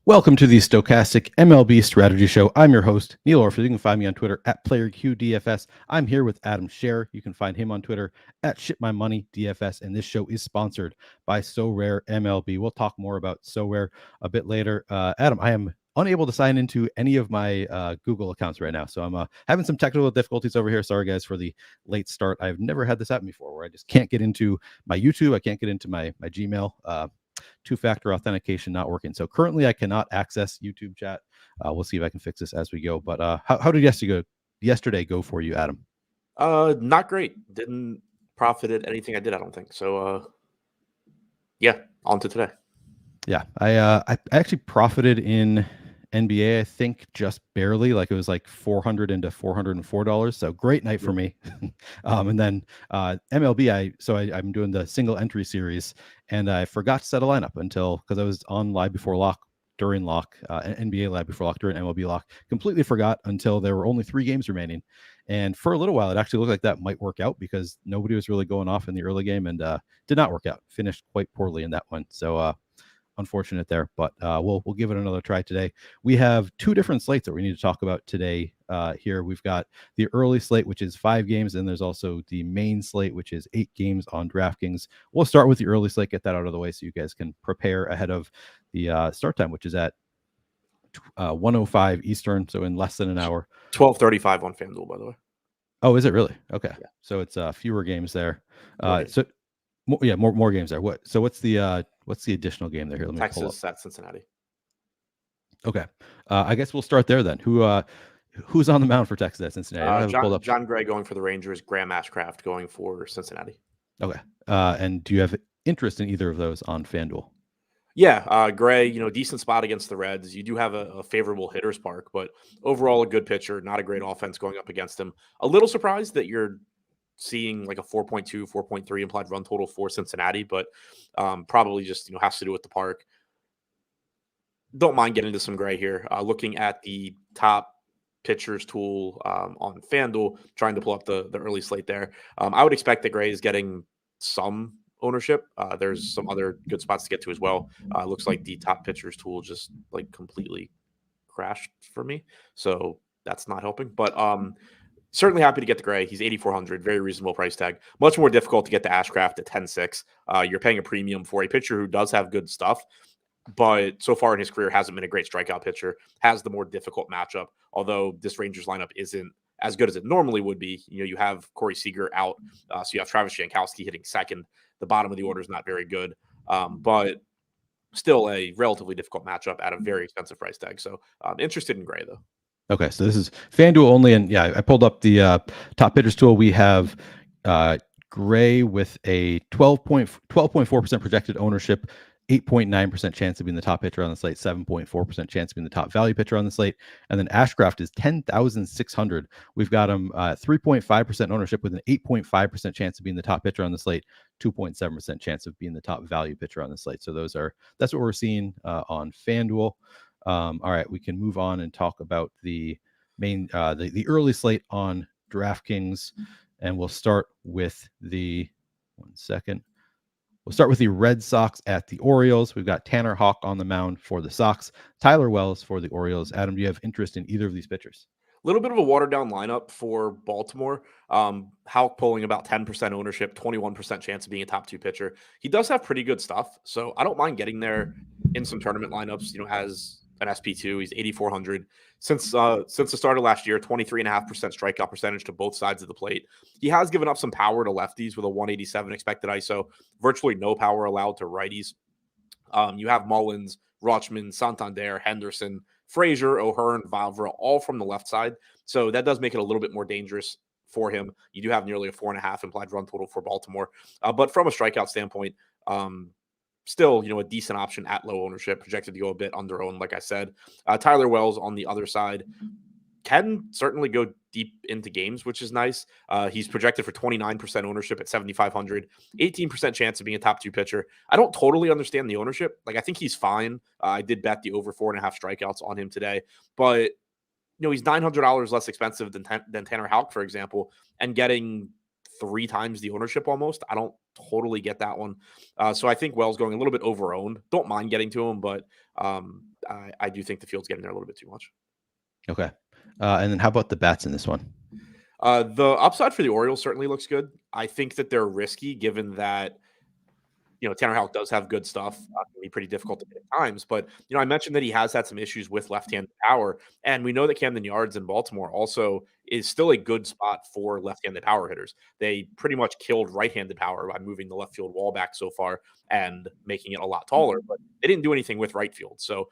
Welcome to the Stochastic MLB Strategy Show. I'm your host, Neil Orfield. You can find me on Twitter at PlayerQDFS. I'm here with Adam Scherer. You can find him on Twitter at ShipMyMoneyDFS. And this show is sponsored by SoRare MLB. We'll talk more about SoRare a bit later. Adam, I am unable to sign into any of my Google accounts right now. So I'm having some technical difficulties over here. Sorry, guys, for the late start. I've never had this happen before where I just can't get into my YouTube. I can't get into my Gmail. Two-factor authentication not working. So currently I cannot access YouTube chat. We'll see if I can fix this as we go. But how did yesterday go for you, Adam? Not great. Didn't profit at anything I did, I don't think. So yeah, on to today. Yeah, I actually profited in NBA, I think just barely, like it was like $400 into $404. So great night for me. And then MLB, I'm doing the single entry series, and I forgot to set a lineup because I was on live before lock, during lock, NBA live before lock, during MLB lock. Completely forgot until there were only 3 games remaining. And for a little while, it actually looked like that might work out because nobody was really going off in the early game, and did not work out. Finished quite poorly in that one. So unfortunate there, but we'll give it another try today. We have 2 different slates that we need to talk about today. Here we've got the early slate, which is 5 games, and there's also the main slate, which is 8 games on DraftKings. We'll start with the early slate, get that out of the way so you guys can prepare ahead of the start time, which is at 1:05 Eastern, so in less than an hour. 12:35 on FanDuel, by the way. Oh, is it really? Okay, yeah. So it's fewer games there. More games there. What's the additional game there? Here, let me pull up. Texas at Cincinnati. Okay, I guess we'll start there then. Who's on the mound for Texas at Cincinnati? John Gray going for the Rangers. Graham Ashcraft going for Cincinnati. Okay, and do you have interest in either of those on FanDuel? Yeah, Gray, decent spot against the Reds. You do have a favorable hitter's park, but overall a good pitcher, not a great offense going up against him. A little surprised that you're seeing like a 4.2, 4.3 implied run total for Cincinnati, but probably just has to do with the park. Don't mind getting into some Gray here. Looking at the top pitchers tool on FanDuel, trying to pull up the early slate there. I would expect that Gray is getting some ownership. There's some other good spots to get to as well. Looks like the top pitchers tool just like completely crashed for me, so that's not helping. But certainly happy to get the Gray. He's 8,400, very reasonable price tag. Much more difficult to get the Ashcraft at 10.6. You're paying a premium for a pitcher who does have good stuff, but so far in his career hasn't been a great strikeout pitcher. Has the more difficult matchup, although this Rangers lineup isn't as good as it normally would be. You have Corey Seager out, so you have Travis Jankowski hitting second. The bottom of the order is not very good, but still a relatively difficult matchup at a very expensive price tag. So I'm interested in Gray, though. Okay, so this is FanDuel only, and yeah, I pulled up the top pitchers tool. We have Gray with a 12.4% projected ownership, 8.9% chance of being the top pitcher on the slate, 7.4% chance of being the top value pitcher on the slate, and then Ashcraft is 10,600. We've got him 3.5% ownership with an 8.5% chance of being the top pitcher on the slate, 2.7% chance of being the top value pitcher on the slate. So that's what we're seeing on FanDuel. All right, we can move on and talk about the main the early slate on DraftKings, and we'll start with the Red Sox at the Orioles. We've got Tanner Houck on the mound for the Sox, Tyler Wells for the Orioles. Adam, do you have interest in either of these pitchers? A little bit of a watered down lineup for Baltimore. Houck pulling about 10% ownership, 21% chance of being a top 2 pitcher. He does have pretty good stuff, so I don't mind getting there in some tournament lineups. As an SP2, he's 8,400 since the start of last year. 23.5% strikeout percentage to both sides of the plate. He has given up some power to lefties with a 187 expected ISO. Virtually no power allowed to righties. You have Mullins, Rutschman, Santander, Henderson, Frazier, O'Hearn, Vavra, all from the left side. So that does make it a little bit more dangerous for him. You do have nearly a 4.5 implied run total for Baltimore. But from a strikeout standpoint, still, a decent option at low ownership, projected to go a bit under owned, like I said. Tyler Wells on the other side can certainly go deep into games, which is nice. He's projected for 29% ownership at 7,500, 18% chance of being a top 2 pitcher. I don't totally understand the ownership. I think he's fine. I did bet the over 4.5 strikeouts on him today, but he's $900 less expensive than Tanner Houck, for example, and getting 3 times the ownership almost. I don't totally get that one. So I think Wells going a little bit over owned. Don't mind getting to him, but I do think the field's getting there a little bit too much. Okay. And then how about the bats in this one? The upside for the Orioles certainly looks good. I think that they're risky given that Tanner Houck does have good stuff. Can be pretty difficult to hit at times, but I mentioned that he has had some issues with left-handed power, and we know that Camden Yards in Baltimore also is still a good spot for left-handed power hitters. They pretty much killed right-handed power by moving the left field wall back so far and making it a lot taller, but they didn't do anything with right field. So,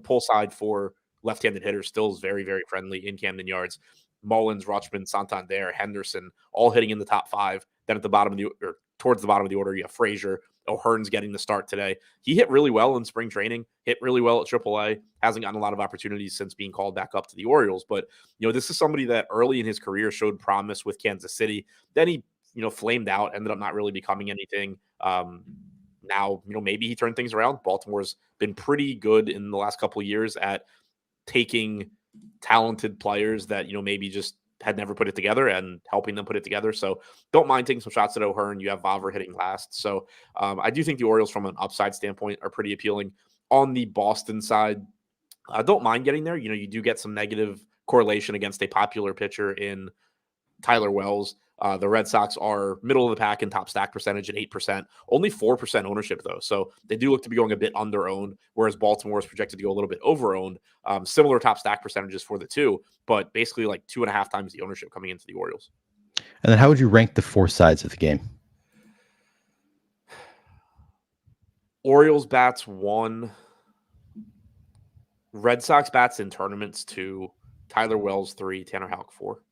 pull side for left-handed hitters still is very, very friendly in Camden Yards. Mullins, Rutschman, Santander, Henderson, all hitting in the top 5. Then at the bottom of or towards the bottom of the order, you have Frazier. O'Hearn's getting the start today. He hit really well in spring training, hit really well at AAA, hasn't gotten a lot of opportunities since being called back up to the Orioles. But, this is somebody that early in his career showed promise with Kansas City. Then he, flamed out, ended up not really becoming anything. Now, maybe he turned things around. Baltimore's been pretty good in the last couple of years at taking talented players that, maybe just had never put it together and helping them put it together. So don't mind taking some shots at O'Hearn. You have Vavra hitting last. So I do think the Orioles from an upside standpoint are pretty appealing. On the Boston side, I don't mind getting there. You do get some negative correlation against a popular pitcher in Tyler Wells. The Red Sox are middle of the pack in top stack percentage at 8%, only 4% ownership though. So they do look to be going a bit under owned, whereas Baltimore is projected to go a little bit over owned. Similar top stack percentages for the two, but basically like 2.5 times the ownership coming into the Orioles. And then how would you rank the 4 sides of the game? Orioles bats 1, Red Sox bats in tournaments 2, Tyler Wells 3, Tanner Houck 4.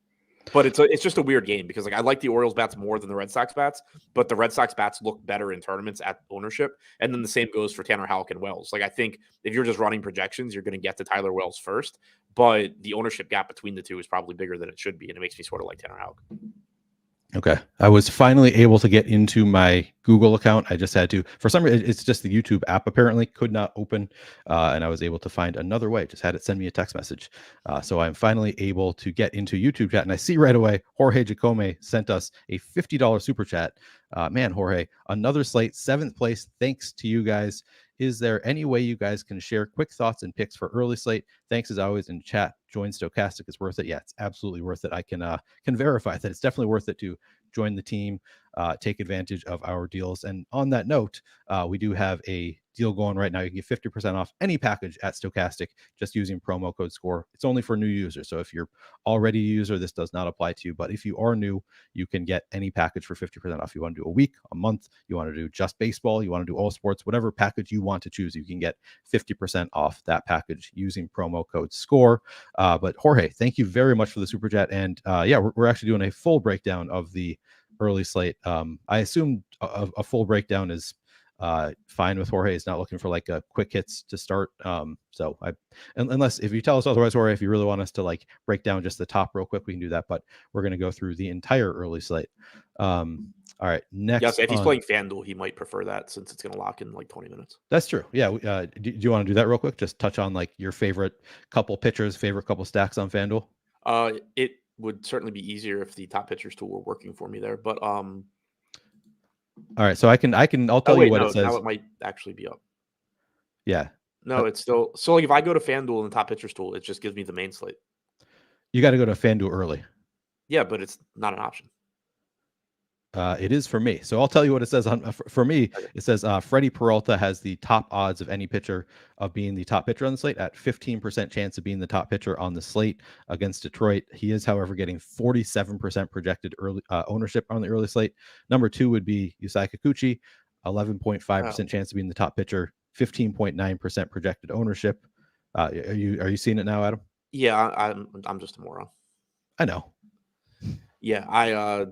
But it's just a weird game because I like the Orioles bats more than the Red Sox bats, but the Red Sox bats look better in tournaments at ownership. And then the same goes for Tanner Houck and Wells. I think if you're just running projections, you're going to get to Tyler Wells first, but the ownership gap between the two is probably bigger than it should be. And it makes me sort of like Tanner Houck. Okay. I was finally able to get into my Google account. I just had to, for some reason, it's just the YouTube app apparently could not open. And I was able to find another way, just had it send me a text message. So I'm finally able to get into YouTube chat. And I see right away, Jorge Jacome sent us a $50 super chat. Man, Jorge, another slate, 7th place. Thanks to you guys. Is there any way you guys can share quick thoughts and picks for early slate? Thanks as always in chat. Join Stochastic. It's worth it. Yeah, it's absolutely worth it. I can verify that it's definitely worth it to join the team, take advantage of our deals. And on that note, we do have a deal going right now. You can get 50% off any package at Stochastic just using promo code SCORE. It's only for new users. So if you're already a user, this does not apply to you. But if you are new, you can get any package for 50% off. You want to do a week, a month, you want to do just baseball, you want to do all sports, whatever package you want to choose, you can get 50% off that package using promo code SCORE. But Jorge, thank you very much for the super chat. And yeah, we're actually doing a full breakdown of the early slate. I assume a full breakdown is fine with Jorge. He's not looking for like a quick hits to start. So unless if you tell us otherwise, Jorge, if you really want us to like break down just the top real quick, we can do that. But we're going to go through the entire early slate. All right. Next, yes, if he's playing FanDuel, he might prefer that since it's going to lock in like 20 minutes. That's true. Yeah. Do you want to do that real quick? Just touch on like your favorite couple pitchers, favorite couple stacks on FanDuel. It would certainly be easier if the top pitchers tool were working for me there, but all right, so I'll tell you what it says. Now it might actually be up. Yeah. No, it's still so like if I go to FanDuel and the top pitchers tool, it just gives me the main slate. You got to go to FanDuel early. Yeah, but it's not an option. It is for me. So I'll tell you what it says on for me. Okay. It says Freddie Peralta has the top odds of any pitcher of being the top pitcher on the slate at 15% chance of being the top pitcher on the slate against Detroit. He is, however, getting 47% projected early ownership on the early slate. Number 2 would be Yusei Kikuchi, 11.5% chance of being the top pitcher, 15.9% projected ownership. Are you seeing it now, Adam? Yeah, I'm just a moron. I know. Yeah,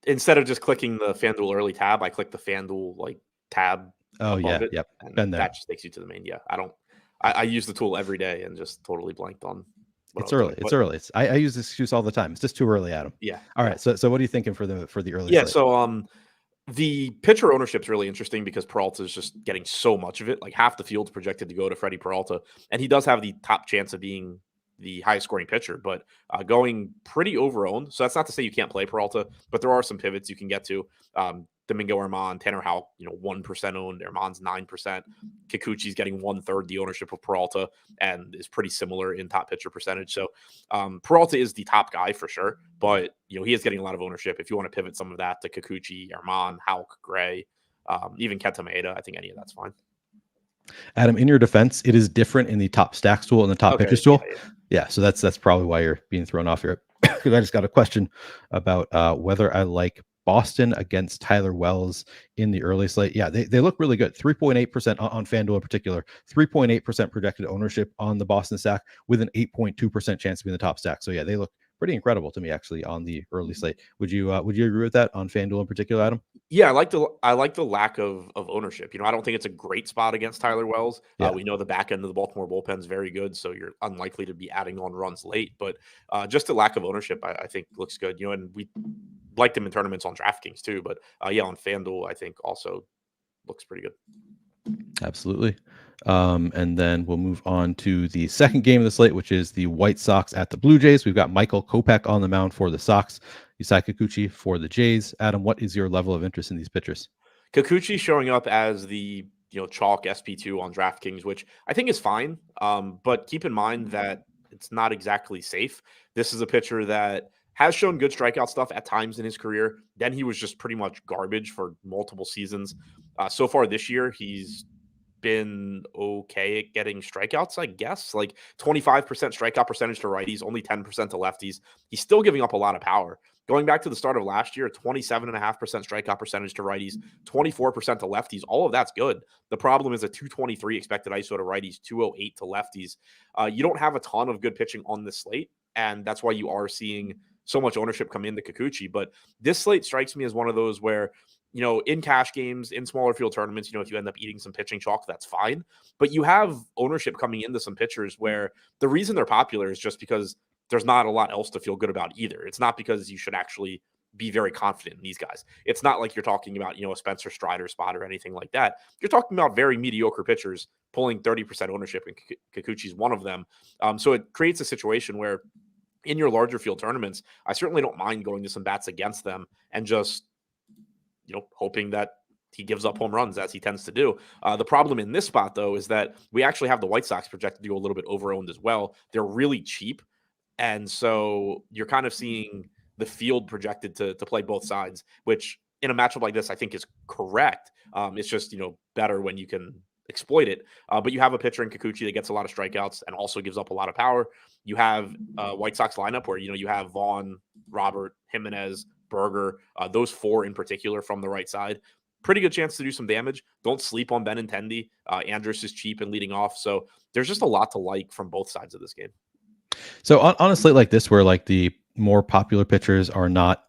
instead of just clicking the FanDuel early tab, I click the FanDuel like tab. Oh yeah, it, yep. And that just takes you to the main. Yeah, I use the tool every day and just totally blanked on. It's early. It's early. I use this excuse all the time. It's just too early, Adam. Yeah. All right. So what are you thinking for the early? Yeah. Slate? So the pitcher ownership is really interesting because Peralta is just getting so much of it. Like half the field's projected to go to Freddie Peralta, and he does have the top chance of being the highest scoring pitcher, but going pretty over owned. So that's not to say you can't play Peralta, but there are some pivots you can get to. Domingo Herman, Tanner Houck, 1% owned. Herman's 9%. Kikuchi's getting 1/3 the ownership of Peralta and is pretty similar in top pitcher percentage. So Peralta is the top guy for sure, but he is getting a lot of ownership. If you want to pivot some of that to Kikuchi, Herman, Houck, Gray, even Kenta Maeda, I think any of that's fine. Adam, in your defense, it is different in the top stacks tool and the top pitches tool. Yeah, so that's probably why you're being thrown off here. Because I just got a question about whether I like Boston against Tyler Wells in the early slate. Yeah, they look really good. 3.8% on FanDuel in particular, 3.8% projected ownership on the Boston stack with an 8.2% chance to be in the top stack. So yeah, they look pretty incredible to me actually on the early slate. Would you agree with that on FanDuel in particular, Adam? Yeah, I like the lack of ownership. I don't think it's a great spot against Tyler Wells. Yeah. We know the back end of the Baltimore bullpen is very good, so you're unlikely to be adding on runs late. But just the lack of ownership, I think looks good. And we liked him in tournaments on DraftKings too. But yeah, on FanDuel, I think also looks pretty good. Absolutely. And then we'll move on to the second game of the slate, which is the White Sox at the Blue Jays. We've got Michael Kopech on the mound for the Sox, Yusei Kikuchi for the Jays. Adam, what is your level of interest in these pitchers? Kikuchi showing up as the chalk SP2 on DraftKings, which I think is fine. But keep in mind that it's not exactly safe. This is a pitcher that has shown good strikeout stuff at times in his career. Then he was just pretty much garbage for multiple seasons. So far this year, he's been okay at getting strikeouts, I guess. Like 25% strikeout percentage to righties, only 10% to lefties. He's still giving up a lot of power. Going back to the start of last year, 27.5% strikeout percentage to righties, 24% to lefties. All of that's good. The problem is a 223 expected ISO to righties, 208 to lefties. You don't have a ton of good pitching on this slate, and that's why you are seeing so much ownership come into Kikuchi. But this slate strikes me as one of those where, in cash games, in smaller field tournaments, if you end up eating some pitching chalk, that's fine. But you have ownership coming into some pitchers where the reason they're popular is just because there's not a lot else to feel good about either. It's not because you should actually be very confident in these guys. It's not like you're talking about, a Spencer Strider spot or anything like that. You're talking about very mediocre pitchers pulling 30% ownership, and Kikuchi's one of them. So it creates a situation where in your larger field tournaments, I certainly don't mind going to some bats against them and just, hoping that he gives up home runs as he tends to do. The problem in this spot, though, is that we actually have the White Sox projected to go a little bit over-owned as well. They're really cheap. And so you're kind of seeing the field projected to play both sides, which in a matchup like this, I think is correct. It's just, better when you can exploit it. But you have a pitcher in Kikuchi that gets a lot of strikeouts and also gives up a lot of power. You have a White Sox lineup where, you have Vaughn, Robert, Jimenez, Berger, those four in particular from the right side. Pretty good chance to do some damage. Don't sleep on Benintendi. Andrus is cheap and leading off. So there's just a lot to like from both sides of this game. So on a slate like this, where like the more popular pitchers are not,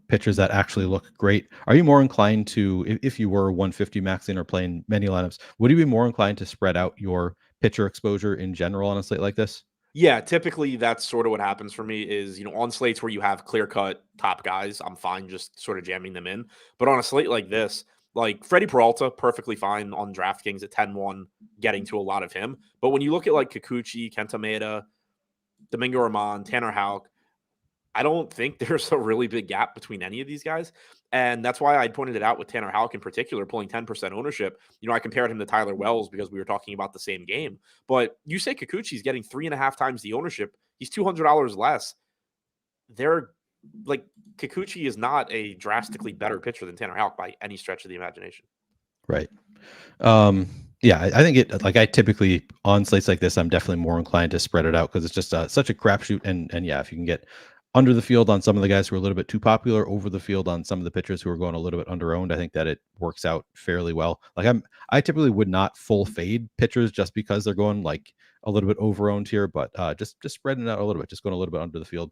pitchers that actually look great, are you more inclined to, if you were 150 maxing or playing many lineups, would you be more inclined to spread out your pitcher exposure in general on a slate like this? Yeah, typically that's sort of what happens for me is, on slates where you have clear-cut top guys, I'm fine just sort of jamming them in. But on a slate like this, like Freddie Peralta, perfectly fine on DraftKings at 10-1, getting to a lot of him. But when you look at like Kikuchi, Kenta Maeda, Domingo Herman, Tanner Houck, I don't think there's a really big gap between any of these guys. And that's why I pointed it out with Tanner Houck in particular, pulling 10% ownership. I compared him to Tyler Wells because we were talking about the same game. But you say Kikuchi's getting 3.5 times the ownership. He's $200 less. They're like, Kikuchi is not a drastically better pitcher than Tanner Houck by any stretch of the imagination. Right. Yeah, I think it, like I typically on slates like this, I'm definitely more inclined to spread it out because it's just such a crapshoot. And yeah, if you can get under the field on some of the guys who are a little bit too popular, over the field on some of the pitchers who are going a little bit under-owned, I think that it works out fairly well. Like I typically would not full fade pitchers just because they're going like a little bit over-owned here, but just spreading it out a little bit, just going a little bit under the field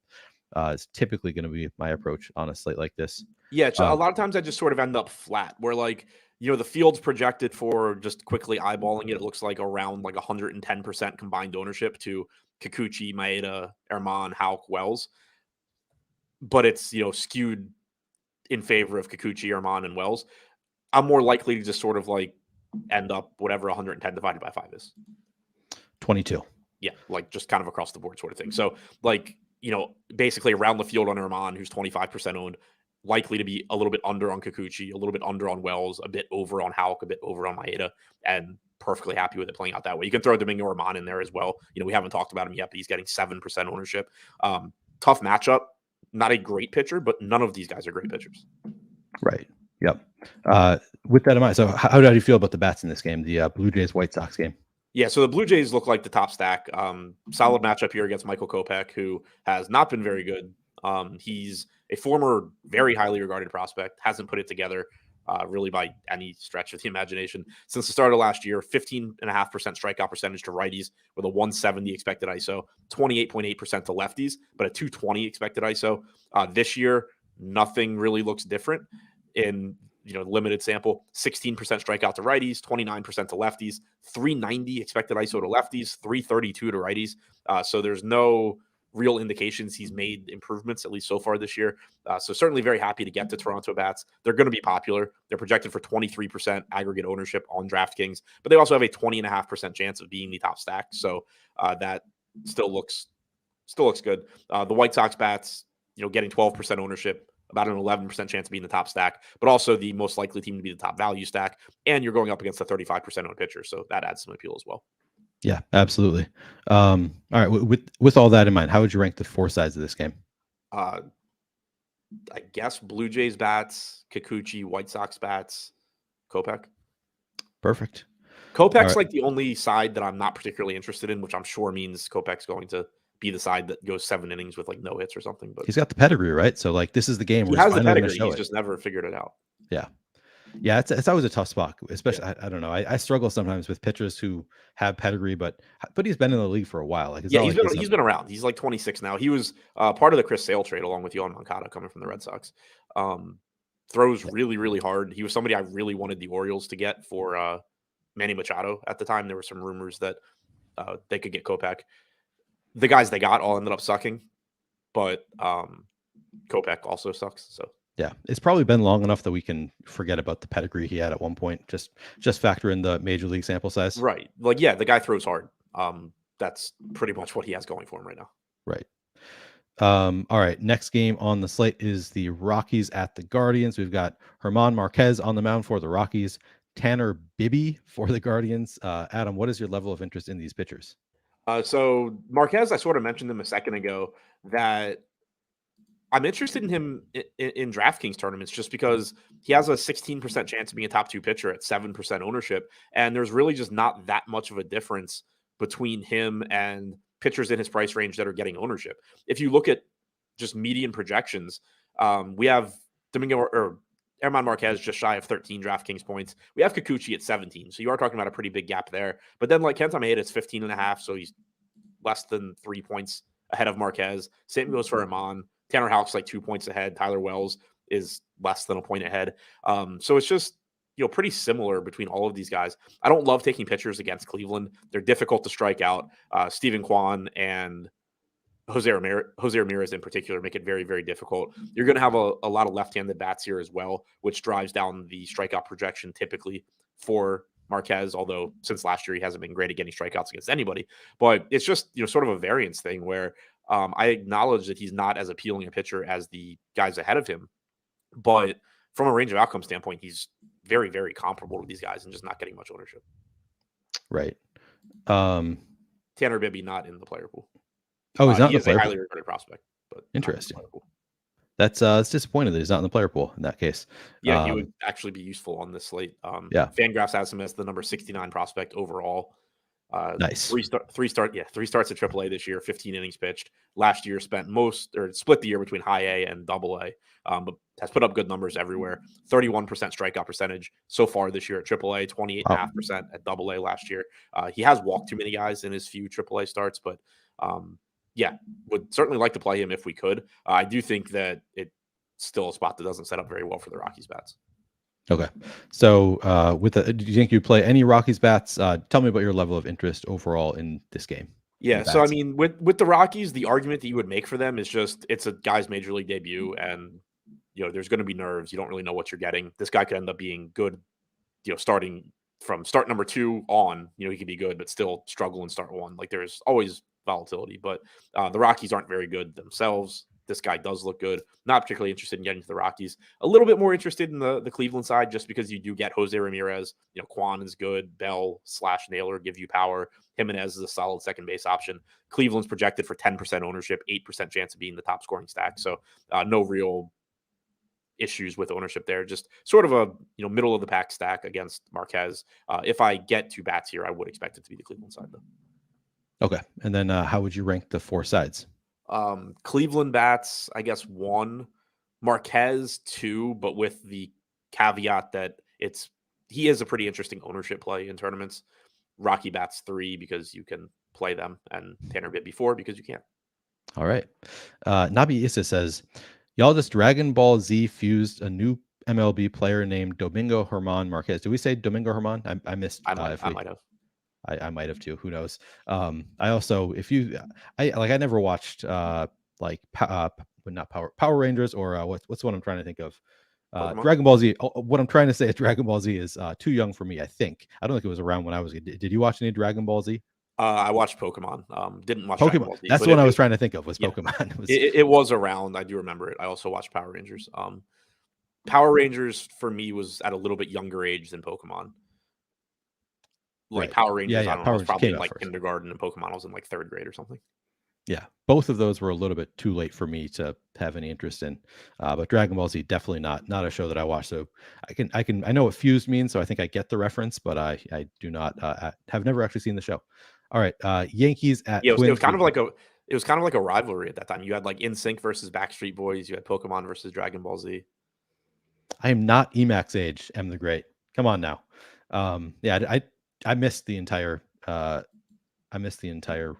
is typically going to be my approach on a slate like this. Yeah, so a lot of times I just sort of end up flat where like, the field's projected for, just quickly eyeballing it, it looks like around like 110% combined ownership to Kikuchi, Maeda, Herman, Houck, Wells. But it's, skewed in favor of Kikuchi, Herman, and Wells. I'm more likely to just sort of like end up whatever 110 divided by 5 is. 22. Yeah, like just kind of across the board sort of thing. So like, basically around the field on Herman, who's 25% owned, likely to be a little bit under on Kikuchi, a little bit under on Wells, a bit over on Houck, a bit over on Maeda, and perfectly happy with it playing out that way. You can throw Domingo Herman in there as well. We haven't talked about him yet, but he's getting 7% ownership. Tough matchup. Not a great pitcher, but none of these guys are great pitchers. Right. Yep. With that in mind, so how do you feel about the bats in this game, the Blue Jays White Sox game? Yeah, so the Blue Jays look like the top stack. Solid matchup here against Michael Kopech, who has not been very good. He's a former very highly regarded prospect, hasn't put it together really by any stretch of the imagination. Since the start of last year, 15.5% strikeout percentage to righties with a 170 expected ISO, 28.8% to lefties, but a 220 expected ISO. This year, nothing really looks different in limited sample. 16% strikeout to righties, 29% to lefties, 390 expected ISO to lefties, 332 to righties. So there's no real indications he's made improvements, at least so far this year. So certainly very happy to get to Toronto bats. They're going to be popular. They're projected for 23% aggregate ownership on DraftKings, but they also have a 20.5% chance of being the top stack. So that still looks good. The White Sox bats, getting 12% ownership, about an 11% chance of being the top stack, but also the most likely team to be the top value stack. And you're going up against a 35% owned pitcher. So that adds some appeal as well. Yeah, absolutely. All right. With all that in mind, how would you rank the four sides of this game? I guess Blue Jays bats, Kikuchi, White Sox bats, Kopech. Perfect. Kopech's like the only side that I'm not particularly interested in, which I'm sure means Kopech's going to be the side that goes 7 innings with like no hits or something. But he's got the pedigree, right? So like this is the game he where has the pedigree. He's just never figured it out. Yeah. Yeah, it's always a tough spot, especially. I don't know. I struggle sometimes with pitchers who have pedigree, but he's been in the league for a while. Like he's been around. He's like 26 now. He was part of the Chris Sale trade along with Yohan Moncada coming from the Red Sox. Throws really, really hard. He was somebody I really wanted the Orioles to get for Manny Machado at the time. There were some rumors that they could get Kopech. The guys they got all ended up sucking, but Kopech also sucks. So. Yeah, it's probably been long enough that we can forget about the pedigree he had at one point. Just factor in the major league sample size. Right. Like, yeah, the guy throws hard. That's pretty much what he has going for him right now. Right. All right. Next game on the slate is the Rockies at the Guardians. We've got German Marquez on the mound for the Rockies, Tanner Bibby for the Guardians. Adam, what is your level of interest in these pitchers? So Marquez, I sort of mentioned him a second ago that I'm interested in him in DraftKings tournaments just because he has a 16% chance of being a top 2 pitcher at 7% ownership. And there's really just not that much of a difference between him and pitchers in his price range that are getting ownership. If you look at just median projections, we have German Marquez just shy of 13 DraftKings points. We have Kikuchi at 17. So you are talking about a pretty big gap there. But then like Kenta Maeda, it's 15.5. So he's less than 3 points ahead of Marquez. Same goes for Herman. Tanner Houck's like 2 points ahead. Tyler Wells is less than a point ahead. So it's just, pretty similar between all of these guys. I don't love taking pitchers against Cleveland. They're difficult to strike out. Steven Kwan and Jose Ramirez in particular make it very, very difficult. You're going to have a lot of left-handed bats here as well, which drives down the strikeout projection typically for Marquez, although since last year he hasn't been great at getting strikeouts against anybody. But it's just, sort of a variance thing where I acknowledge that he's not as appealing a pitcher as the guys ahead of him, but from a range of outcome standpoint, he's very, very comparable to these guys and just not getting much ownership. Right. Tanner Bibby not in the player pool. Oh, he's not in the player pool. Highly regarded prospect, but interesting. That's it's disappointing that he's not in the player pool in that case. Yeah, he would actually be useful on this slate. Fangraphs has him as the number 69 prospect overall. Nice. Three starts at AAA this year, 15 innings pitched. Last year split the year between high A and double A, but has put up good numbers everywhere. 31% strikeout percentage so far this year at AAA, 28.5% at double A last year. He has walked too many guys in his few AAA starts, but would certainly like to play him if we could. I do think that it's still a spot that doesn't set up very well for the Rockies bats. Okay. So do you think you play any Rockies bats? Tell me about your level of interest overall in this game. Yeah. So, I mean, with the Rockies, the argument that you would make for them is just it's a guy's major league debut and, there's going to be nerves. You don't really know what you're getting. This guy could end up being good, starting from start number 2 on, he could be good, but still struggle in start 1. Like there's always volatility, but the Rockies aren't very good themselves. this guy does look good. Not particularly interested in getting to the Rockies. A little bit more interested in the Cleveland side, just because you do get Jose Ramirez. Kwan is good. Bell / Naylor give you power. Jimenez is a solid second base option. Cleveland's projected for 10% ownership, 8% chance of being the top scoring stack. So no real issues with ownership there. Just sort of a middle of the pack stack against Marquez. If I get 2 bats here, I would expect it to be the Cleveland side though. Okay. And then how would you rank the 4 sides? Cleveland bats, I guess 1, Marquez 2, but with the caveat that he is a pretty interesting ownership play in tournaments. Rocky bats 3 because you can play them, and Tanner Bibby 4 because you can't. All right. Nabi Issa says, y'all just Dragon Ball Z fused a new MLB player named Domingo Germán Marquez. Did we say Domingo Germán? I missed. I might have. I might have too. Who knows? I also, I never watched not Power Rangers or what's the one I'm trying to think of? Dragon Ball Z. What I'm trying to say is Dragon Ball Z is too young for me. I think. I don't think it was around when I was. Did you watch any Dragon Ball Z? I watched Pokemon. Didn't watch Pokemon. Dragon Ball Z. That's what I was trying to think of. Was Pokemon? It was around. I do remember it. I also watched Power Rangers. Power Rangers for me was at a little bit younger age than Pokemon. Like Power Rangers, I don't know, I was probably in like kindergarten, and Pokemon was in like 3rd grade or something. Yeah, both of those were a little bit too late for me to have any interest in. But Dragon Ball Z, definitely not a show that I watch. So I know what fused means, so I think I get the reference, but I do not have never actually seen the show. All right, Yankees at Twins. It was kind of like a rivalry at that time. You had like NSYNC versus Backstreet Boys. You had Pokemon versus Dragon Ball Z. I am not Emacs age. M the Great. Come on now. I missed the entire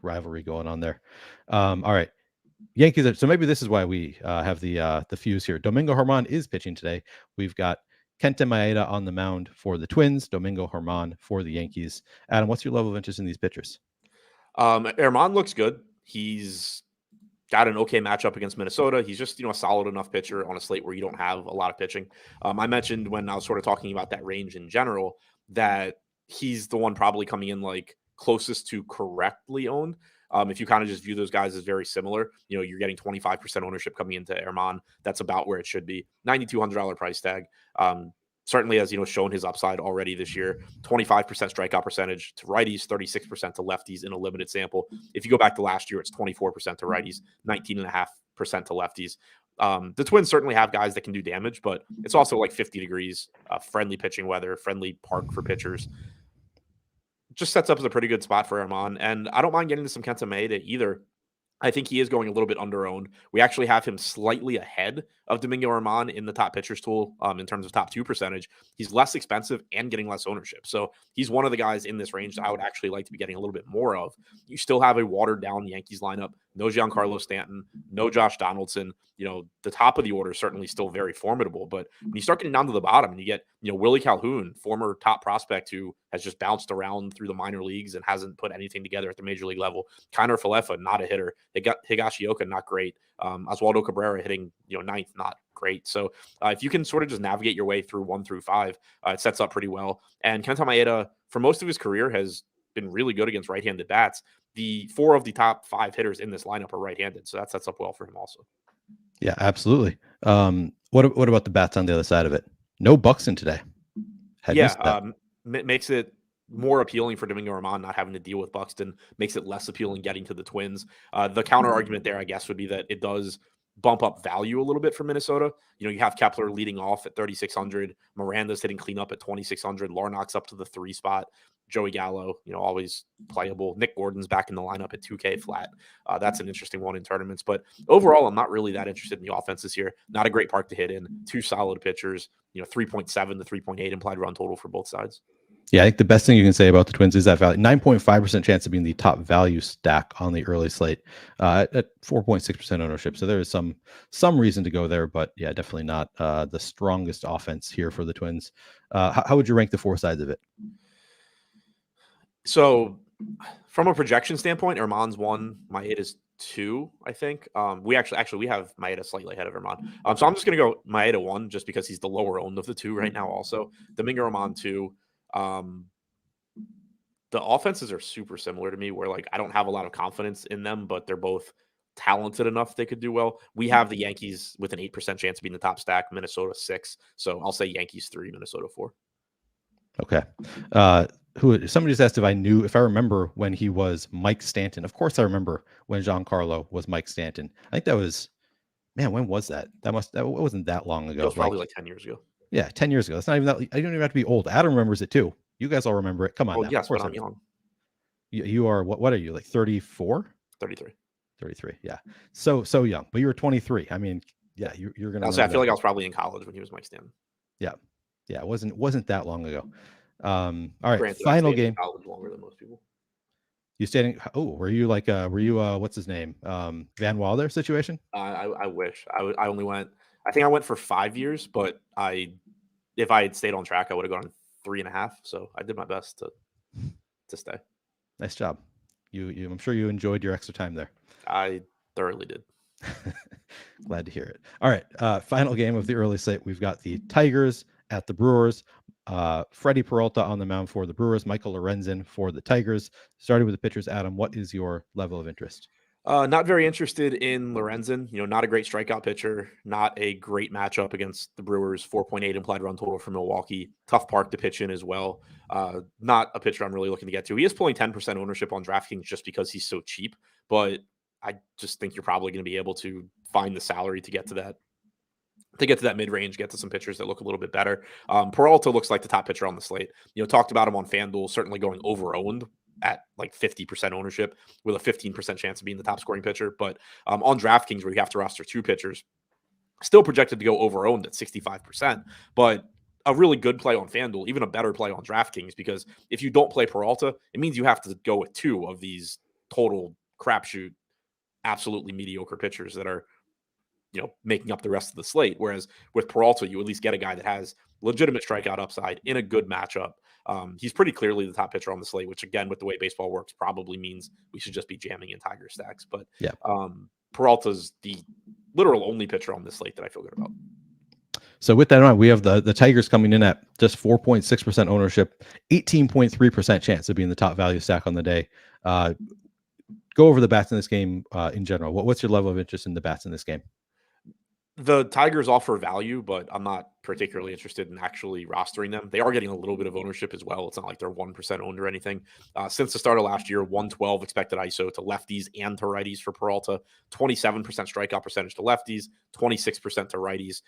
rivalry going on there. All right, Yankees. So maybe this is why we have the fuse here. Domingo Germán is pitching today. We've got Kenta Maeda on the mound for the Twins. Domingo Germán for the Yankees. Adam, what's your level of interest in these pitchers? Germán looks good. He's got an okay matchup against Minnesota. He's just, a solid enough pitcher on a slate where you don't have a lot of pitching. I mentioned when I was sort of talking about that range in general that he's the one probably coming in like closest to correctly owned. If you kind of just view those guys as very similar, you're getting 25% ownership coming into Germán. That's about where it should be. $9,200 price tag. Certainly has, shown his upside already this year. 25% strikeout percentage to righties, 36% to lefties in a limited sample. If you go back to last year, it's 24% to righties, 19.5% to lefties. The Twins certainly have guys that can do damage, but it's also like 50 degrees, friendly pitching weather, friendly park for pitchers. Just sets up as a pretty good spot for Germán. And I don't mind getting to some Kenta Maeda either. I think he is going a little bit under-owned. We actually have him slightly ahead of Domingo Germán in the top pitchers tool in terms of top 2 percentage. He's less expensive and getting less ownership. So he's one of the guys in this range that I would actually like to be getting a little bit more of. You still have a watered-down Yankees lineup. No Giancarlo Stanton, no Josh Donaldson. The top of the order is certainly still very formidable. But when you start getting down to the bottom and you get, Willie Calhoun, former top prospect who has just bounced around through the minor leagues and hasn't put anything together at the major league level. Kiner Falefa, not a hitter. They got Higashioka, not great. Oswaldo Cabrera hitting, 9th, not great. So if you can sort of just navigate your way through 1 through 5, it sets up pretty well. And Kenta Maeda, for most of his career, has been really good against right-handed bats. The 4 of the top 5 hitters in this lineup are right-handed, so that sets up well for him also. Yeah, absolutely. What about the bats on the other side of it? No Buxton today. Makes it more appealing for Domingo Germán not having to deal with Buxton, makes it less appealing getting to the Twins. The counter argument there, I guess, would be that it does bump up value a little bit for Minnesota. You have Kepler leading off at 3,600. Miranda's hitting cleanup at 2,600. Larnock's up to the 3 spot. Joey Gallo, always playable. Nick Gordon's back in the lineup at 2K flat. That's an interesting one in tournaments. But overall, I'm not really that interested in the offenses here. Not a great park to hit in. 2 solid pitchers. 3.7 to 3.8 implied run total for both sides. Yeah, I think the best thing you can say about the Twins is that value. 9.5% chance of being the top value stack on the early slate at 4.6% ownership. So there is some reason to go there, but yeah, definitely not the strongest offense here for the Twins. How would you rank the 4 sides of it? So from a projection standpoint, Germán's 1, Maeda's 2, I think. We actually have Maeda slightly ahead of Germán. So I'm just going to go Maeda 1 just because he's the lower owned of the 2 right now also. Domingo Germán 2. The offenses are super similar to me where like I don't have a lot of confidence in them, but they're both talented enough they could do well. We have the Yankees with an 8% chance of being the top stack, Minnesota 6. So I'll say Yankees 3, Minnesota 4. Okay. Somebody just asked if I remember when he was Mike Stanton. Of course I remember when Giancarlo was Mike Stanton. I think that was, man, when was that? That wasn't that long ago. It was probably like 10 years ago. Yeah, 10 years ago. That's not even that. I don't even have to be old. Adam remembers it too. You guys all remember it. Come on. Oh, now. yes, Of course but I'm young. You are, what are you, like 34? 33. 33. Yeah. So young, but you were 23. I mean, yeah, you're going to I feel like I was probably in college when he was Mike Stanton. Yeah. Yeah. It wasn't that long ago. All right. Granted, final I stayed game. in college longer than most people. You stayed were you what's his name? Van Wilder situation? I wish. I only went, I think I went for 5 years, but if I had stayed on track, I would have gone 3.5. So I did my best to stay. Nice job. I'm sure you enjoyed your extra time there. I thoroughly did. Glad to hear it. All right. Final game of the early slate. We've got the Tigers at the Brewers. Freddie Peralta on the mound for the Brewers. Michael Lorenzen for the Tigers. Starting with the pitchers, Adam, what is your level of interest? Not very interested in Lorenzen. Not a great strikeout pitcher. Not a great matchup against the Brewers. 4.8 implied run total for Milwaukee. Tough park to pitch in as well. Not a pitcher I'm really looking to get to. He is pulling 10% ownership on DraftKings just because he's so cheap. But I just think you're probably going to be able to find the salary to get to that. To get to that mid-range, get to some pitchers that look a little bit better. Peralta looks like the top pitcher on the slate. Talked about him on FanDuel, certainly going over-owned at like 50% ownership with a 15% chance of being the top scoring pitcher. But on DraftKings, where you have to roster 2 pitchers, still projected to go over-owned at 65%. But a really good play on FanDuel, even a better play on DraftKings, because if you don't play Peralta, it means you have to go with 2 of these total crapshoot, absolutely mediocre pitchers that are making up the rest of the slate. Whereas with Peralta, you at least get a guy that has legitimate strikeout upside in a good matchup. He's pretty clearly the top pitcher on the slate, which again, with the way baseball works, probably means we should just be jamming in Tiger stacks. But yeah, Peralta's the literal only pitcher on this slate that I feel good about. So with that in mind, we have the Tigers coming in at just 4.6% ownership, 18.3% chance of being the top value stack on the day. Go over the bats in this game in general. What's your level of interest in the bats in this game? The Tigers offer value, but I'm not particularly interested in actually rostering them. They are getting a little bit of ownership as well. It's not like they're 1% owned or anything. Since the start of last year, 112 expected ISO to lefties and to righties for Peralta, 27% strikeout percentage to lefties, 26% to righties.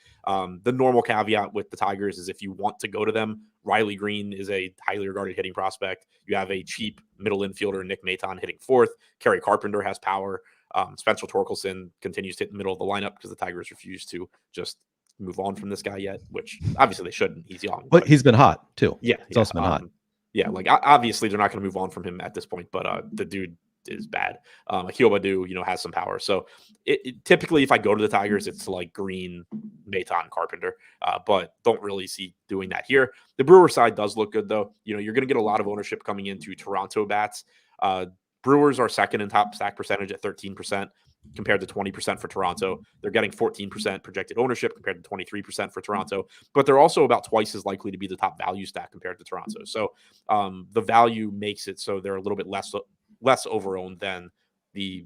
The normal caveat with the Tigers is if you want to go to them, Riley Green is a highly regarded hitting prospect. You have a cheap middle infielder, Nick Maton, hitting 4th. Kerry Carpenter has power. Spencer Torkelson continues to hit the middle of the lineup because the Tigers refuse to just move on from this guy yet, which obviously they shouldn't. He's young. But he's been hot too. Yeah. He's also been hot. Yeah. Like obviously they're not going to move on from him at this point, but the dude is bad. Akil Baddoo, has some power. So it typically, if I go to the Tigers, it's like Green, Maton, Carpenter, but don't really see doing that here. The Brewer side does look good though. You're going to get a lot of ownership coming into Toronto bats. Brewers are second in top stack percentage at 13% compared to 20% for Toronto. They're getting 14% projected ownership compared to 23% for Toronto, but they're also about twice as likely to be the top value stack compared to Toronto. So the value makes it so they're a little bit less over-owned than the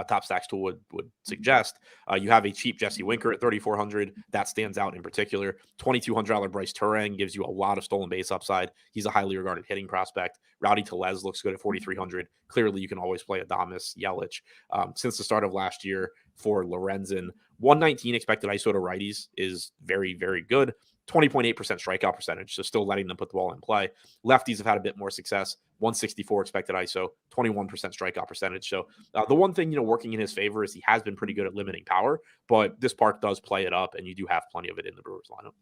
top stacks tool would suggest. You have a cheap Jesse Winker at 3,400. That stands out in particular. $2,200 Bryce Turang gives you a lot of stolen base upside. He's a highly regarded hitting prospect. Rowdy Tellez looks good at 4,300. Clearly, you can always play Adames, Yelich. Since the start of last year for Lorenzen, 119 expected ISO to righties is very, very good. 20.8% strikeout percentage, so still letting them put the ball in play. Lefties have had a bit more success. 164 expected ISO, 21% strikeout percentage. So the one thing, working in his favor is he has been pretty good at limiting power, but this park does play it up, and you do have plenty of it in the Brewers lineup.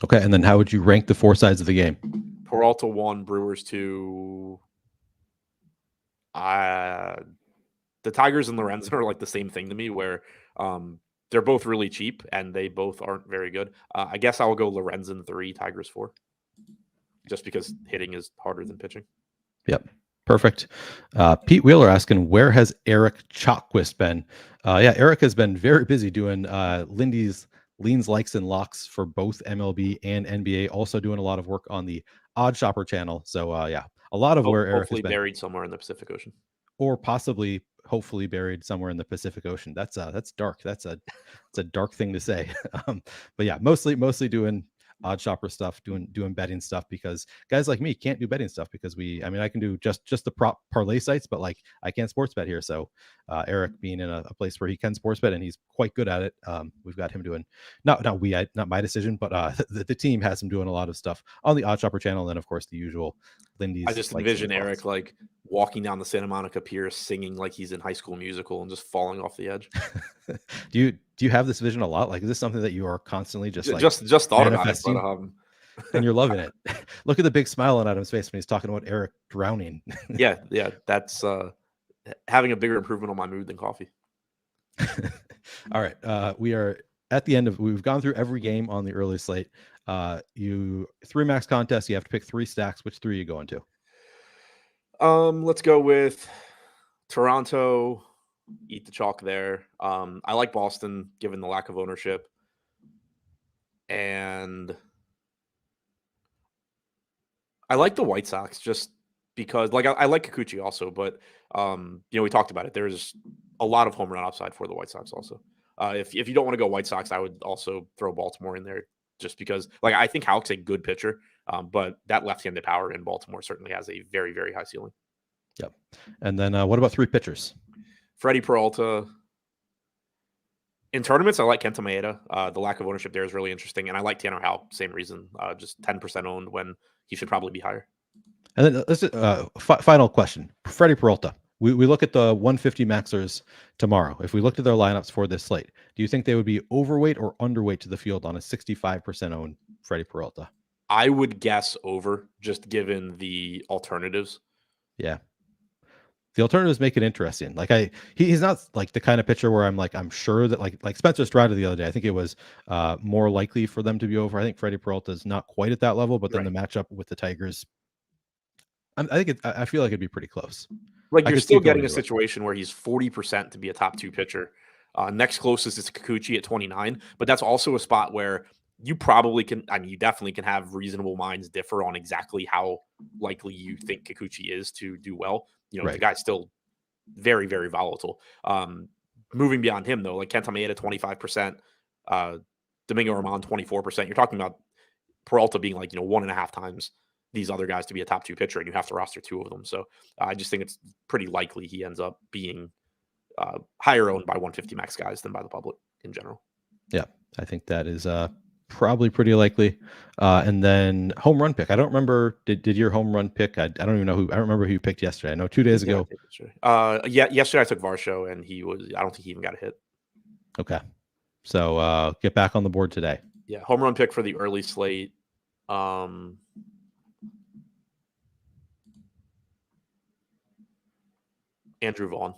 Okay, and then how would you rank the 4 sides of the game? Peralta 1, Brewers 2. The Tigers and Lorenzen are like the same thing to me, where they're both really cheap and they both aren't very good. I guess I'll go Lorenzen 3, Tigers 4, just because hitting is harder than pitching. Yep. Perfect. Pete Wheeler asking, where has Eric Chalkquist been? Eric has been very busy doing Lindy's leans, likes, and locks for both MLB and NBA. Also doing a lot of work on the Odd Shopper channel. So a lot of where Eric has been buried somewhere in the Pacific Ocean. or possibly, hopefully, buried somewhere in the Pacific Ocean. That's dark. It's a dark thing to say. But yeah, mostly doing odd shopper stuff, doing betting stuff, because guys like me can't do betting stuff because I can do just the prop parlay sites, but like I can't sports bet here. So Eric being in a place where he can sports bet and he's quite good at it, we've got him doing not my decision, but the team has him doing a lot of stuff on the odd shopper channel. And then of course the usual Lindy's. I just envision Eric like walking down the Santa Monica Pier singing like he's in High School Musical and just falling off the edge. Do you have this vision a lot? Like, is this something that you are constantly just thought about it, but and you're loving it? Look at the big smile on Adam's face when he's talking about Eric drowning. yeah, that's having a bigger improvement on my mood than coffee. All right, we are at the end of. We've gone through every game on the early slate. You 3 max contests. You have to pick 3 stacks. Which 3 are you going to? Let's go with Toronto. Eat the chalk there. I like Boston given the lack of ownership, and I like the White Sox just because, like, I like Kikuchi also, but we talked about it. There's a lot of home run upside for the White Sox also. If you don't want to go White Sox, I would also throw Baltimore in there just because, like, I think Houck's a good pitcher, but that left-handed power in Baltimore certainly has a very, very high ceiling. Yep. And then what about 3 pitchers? Freddie Peralta. In tournaments, I like Kenta Maeda. The lack of ownership there is really interesting. And I like Tanner Houck, same reason, just 10% owned when he should probably be higher. And then this is final question. Freddie Peralta. We look at the 150 maxers tomorrow. If we looked at their lineups for this slate, do you think they would be overweight or underweight to the field on a 65% owned Freddie Peralta? I would guess over, just given the alternatives. Yeah. The alternatives make it interesting. Like he's not like the kind of pitcher where I'm sure that like Spencer Strider the other day, I think it was more likely for them to be over. I think Freddie Peralta is not quite at that level, but then the matchup with the Tigers, I feel like it'd be pretty close. Like you're still getting a situation where he's 40% to be a top 2 pitcher. Next closest is Kikuchi at 29, but that's also a spot where you probably can. I mean, you definitely can have reasonable minds differ on exactly how likely you think Kikuchi is to do well. The guy's still very, very volatile. Moving beyond him, though, like Kenta Maeda 25%, Domingo Germán 24%. You're talking about Peralta being like 1.5 times these other guys to be a top 2 pitcher, and you have to roster 2 of them. So I just think it's pretty likely he ends up being higher owned by 150 max guys than by the public in general. Yeah, I think that is probably pretty likely. And then home run pick. I don't remember. Did your home run pick? I don't even know who. I don't remember who you picked yesterday. I know 2 days ago. Yesterday I took Varsho, and I don't think he even got a hit. Okay, so get back on the board today. Yeah, home run pick for the early slate. Andrew Vaughn.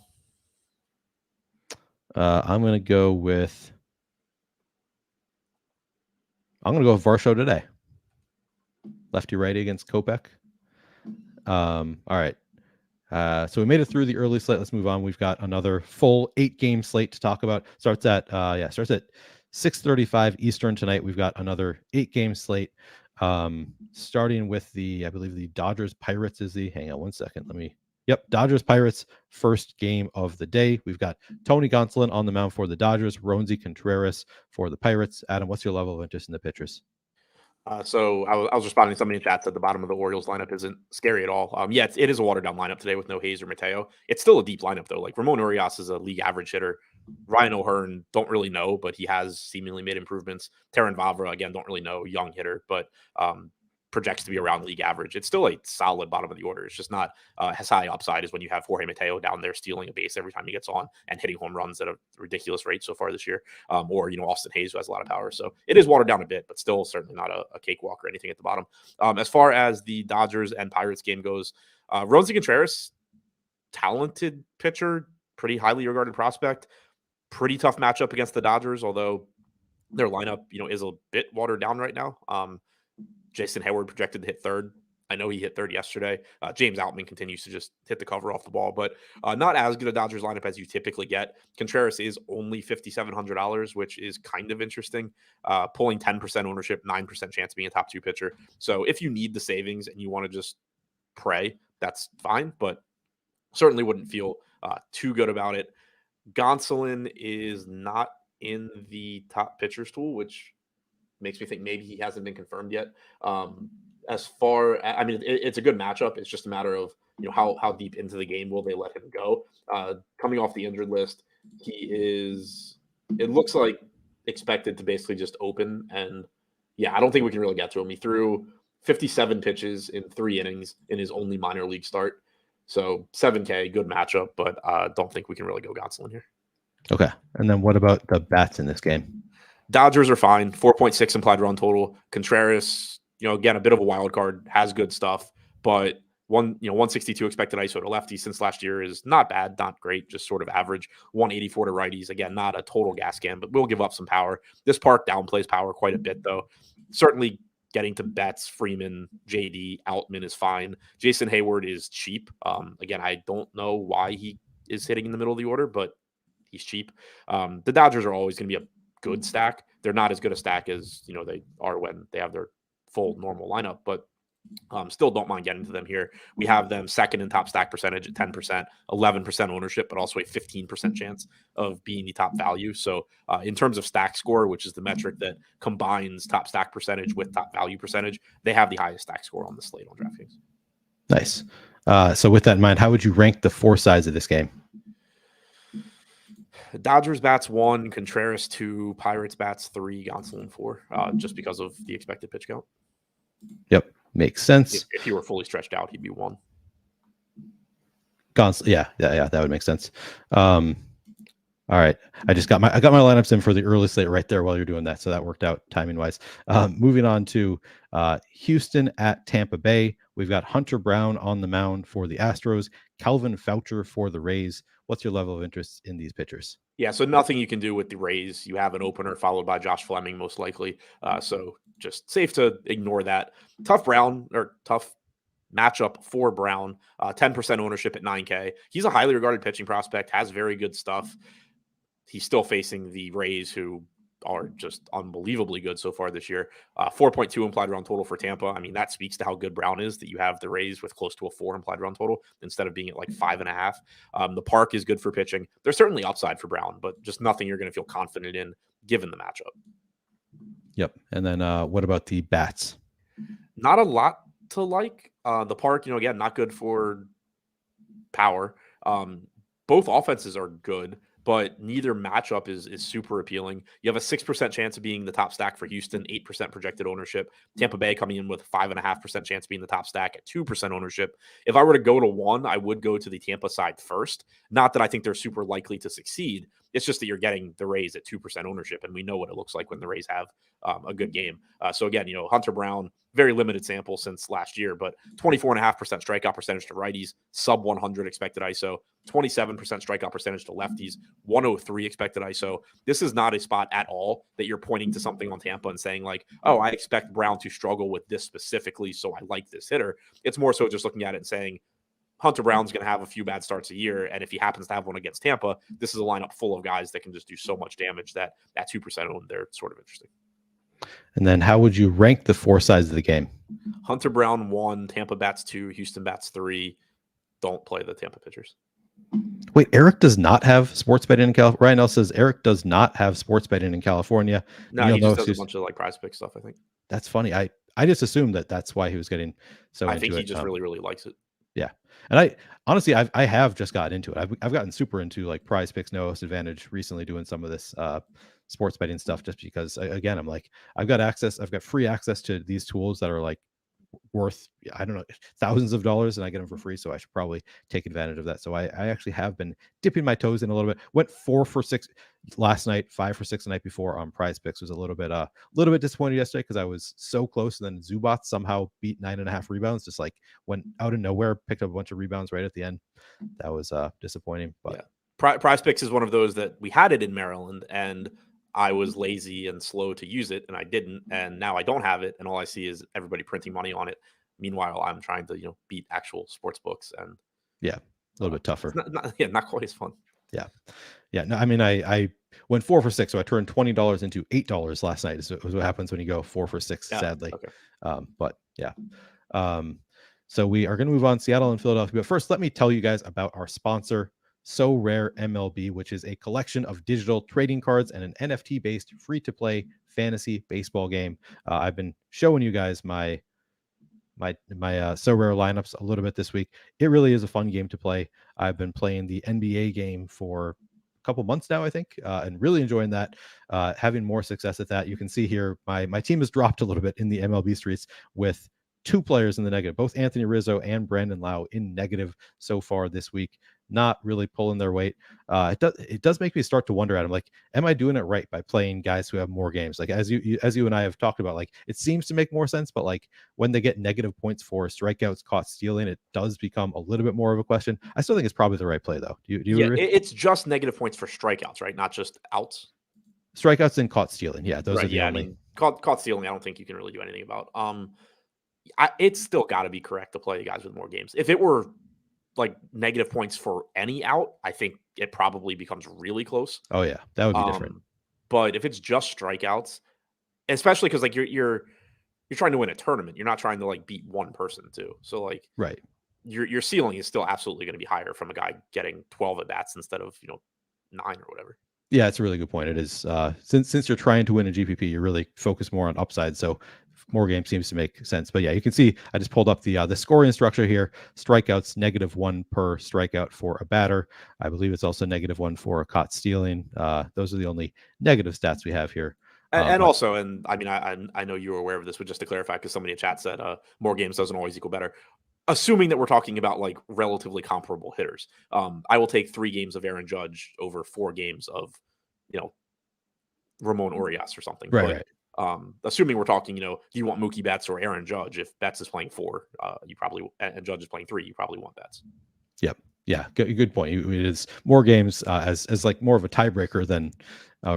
I'm going to go with Varsho today. Lefty righty against Kopech. All right. So we made it through the early slate. Let's move on. We've got another full 8-game slate to talk about. Starts at 6:35 Eastern tonight. We've got another 8-game slate. Starting with I believe the Dodgers Pirates is hang on one second. Dodgers Pirates first game of the day. We've got Tony Gonsolin on the mound for the Dodgers, Roansy Contreras for the Pirates. Adam, what's your level of interest in the pitchers? So I was responding to somebody in chat said the bottom of the Orioles lineup isn't scary at all. It is a watered down lineup today with no Hayes or Mateo. It's still a deep lineup though. Like Ramon Urias is a league average hitter. Ryan O'Hearn, don't really know, but he has seemingly made improvements. Terran Vavra, again, don't really know, young hitter, but projects to be around league average. It's still a solid bottom of the order. It's just not as high upside as when you have Jorge Mateo down there stealing a base every time he gets on and hitting home runs at a ridiculous rate so far this year. Or Austin Hayes, who has a lot of power. So it is watered down a bit, but still certainly not a cakewalk or anything at the bottom. As far as the Dodgers and Pirates game goes, Roansy Contreras, talented pitcher, pretty highly regarded prospect, pretty tough matchup against the Dodgers, although their lineup, is a bit watered down right now. Jason Hayward projected to hit third. I know he hit third yesterday. James Outman continues to just hit the cover off the ball, but not as good a Dodgers lineup as you typically get. Contreras is only $5,700, which is kind of interesting. Pulling 10% ownership, 9% chance of being a top 2 pitcher. So if you need the savings and you want to just pray, that's fine. But certainly wouldn't feel too good about it. Gonsolin is not in the top pitchers tool, which makes me think maybe he hasn't been confirmed yet. As far, I mean, it's a good matchup. It's just a matter of how deep into the game will they let him go. Coming off the injured list, he is. It looks like expected to basically just open, and yeah, I don't think we can really get to him. He threw 57 pitches in 3 innings in his only minor league start. So 7K, good matchup, but don't think we can really go Gonsolin here. Okay. And then what about the bats in this game? Dodgers are fine. 4.6 implied run total. Contreras, again, a bit of a wild card, has good stuff, but 162 expected ISO to lefties since last year is not bad, not great, just sort of average. 184 to righties. Again, not a total gas can, but will give up some power. This park downplays power quite a bit, though. Certainly getting to Betts, Freeman, JD, Outman is fine. Jason Hayward is cheap. Again, I don't know why he is hitting in the middle of the order, but he's cheap. The Dodgers are always going to be a good stack. They're not as good a stack as they are when they have their full normal lineup, but still don't mind getting to them here. We have them second in top stack percentage at 10%, 11% ownership, but also a 15% chance of being the top value. So in terms of stack score, which is the metric that combines top stack percentage with top value percentage, they have the highest stack score on the slate on DraftKings. Nice. So with that in mind, how would you rank the 4 sides of this game? Dodgers bats 1, Contreras 2, Pirates bats 3, Gonsolin 4, just because of the expected pitch count. Yep, makes sense. If he were fully stretched out, he'd be 1. Yeah, that would make sense. All right, I got my lineups in for the early slate right there while you're doing that, so that worked out timing wise. Moving on to Houston at Tampa Bay, we've got Hunter Brown on the mound for the Astros, Calvin Foucher for the Rays. What's your level of interest in these pitchers? Yeah, so nothing you can do with the Rays. You have an opener followed by Josh Fleming, most likely. So just safe to ignore that. Tough matchup for Brown. 10% ownership at 9K. He's a highly regarded pitching prospect, has very good stuff. He's still facing the Rays, who are just unbelievably good so far this year. 4.2 implied run total for Tampa. I mean, that speaks to how good Brown is, that you have the Rays with close to a 4 implied run total instead of being at like 5.5. The park is good for pitching. There's certainly upside for Brown, but just nothing you're going to feel confident in given the matchup. Yep. And then what about the bats? Not a lot to like. The park, again, not good for power. Both offenses are good, but neither matchup is super appealing. You have a 6% chance of being the top stack for Houston, 8% projected ownership. Tampa Bay coming in with 5.5% chance of being the top stack at 2% ownership. If I were to go to one, I would go to the Tampa side first. Not that I think they're super likely to succeed. It's just that you're getting the Rays at 2% ownership, and we know what it looks like when the Rays have a good game. So again, Hunter Brown, very limited sample since last year, but 24.5% strikeout percentage to righties, sub 100 expected ISO, 27% strikeout percentage to lefties, 103 expected ISO. This is not a spot at all that you're pointing to something on Tampa and saying like, oh, I expect Brown to struggle with this specifically, so I like this hitter. It's more so just looking at it and saying, Hunter Brown's going to have a few bad starts a year, and if he happens to have one against Tampa, this is a lineup full of guys that can just do so much damage that at 2% owned, they're sort of interesting. And then how would you rank the 4 sides of the game? Hunter Brown 1, Tampa bats 2, Houston bats 3. Don't play the Tampa pitchers. Wait, Eric does not have sports betting in California. Ryan L says Eric does not have sports betting in California. No, he just does a bunch of like prize pick stuff, I think. That's funny. I just assumed that's why he was getting so into it. I think he just really, really likes it. Yeah. And I honestly, I have just gotten into it. I've gotten super into like prize picks, no host advantage recently doing some of this sports betting stuff, just because again, I'm like, I've got free access to these tools that are like worth, I don't know, thousands of dollars, and I get them for free. So I should probably take advantage of that. So I actually have been dipping my toes in a little bit. Went 4 for 6 last night, 5 for 6 the night before on prize picks. Was a little bit disappointed yesterday because I was so close, and then Zubat somehow beat 9.5 rebounds, just like went out of nowhere, picked up a bunch of rebounds right at the end. That was disappointing. But yeah. Prize picks is one of those that we had it in Maryland, and I was lazy and slow to use it, and I didn't, and now I don't have it, and all I see is everybody printing money on it. Meanwhile, I'm trying to beat actual sports books, and a little bit tougher. Not quite as fun. Yeah. No, I mean, I went 4 for 6, so I turned $20 into $8 last night. Is what happens when you go 4 for 6. Sadly, okay. But yeah. So we are going to move on Seattle and Philadelphia. But first, let me tell you guys about our sponsor, So Rare MLB, which is a collection of digital trading cards and an NFT-based free-to-play fantasy baseball game. I've been showing you guys my So Rare lineups a little bit this week. It really is a fun game to play. I've been playing the NBA game for a couple months now, I think, and really enjoying that, having more success at that. You can see here my team has dropped a little bit in the MLB streets with 2 players in the negative, both Anthony Rizzo and Brandon Lau in negative so far this week. Not really pulling their weight. It does make me start to wonder, Adam, like, am I doing it right by playing guys who have more games? Like, as you and I have talked about, like, it seems to make more sense, but like when they get negative points for strikeouts caught stealing, it does become a little bit more of a question. I still think it's probably the right play, though. Do you agree? It's just negative points for strikeouts, right? Not just outs. Strikeouts and caught stealing. Yeah, those Right. are the only. I mean, caught stealing, I don't think you can really do anything about. It's still got to be correct to play guys with more games. If it were like negative points for any out, I think it probably becomes really close. Oh yeah, that would be different. But if it's just strikeouts, especially because like you're trying to win a tournament, you're not trying to like beat one person too. So like Right. your ceiling is still absolutely going to be higher from a guy getting 12 at bats instead of 9 or whatever. Yeah, it's a really good point. It is since you're trying to win a GPP, you really focus more on upside. So more games seems to make sense. But yeah, you can see I just pulled up the scoring structure here. Strikeouts -1 per strikeout for a batter. I believe it's also -1 for a caught stealing. Those are the only negative stats we have here. And also, and I mean, I know you were aware of this, but just to clarify, because somebody in chat said more games doesn't always equal better. Assuming that we're talking about like relatively comparable hitters, I will take 3 games of Aaron Judge over 4 games of, Ramon Urias or something. Right. Assuming we're talking, do you want Mookie Betts or Aaron Judge? If Betts is playing 4, you probably, and Judge is playing 3, you probably want Betts. Yep. Yeah. Good point. It is more games as like more of a tiebreaker than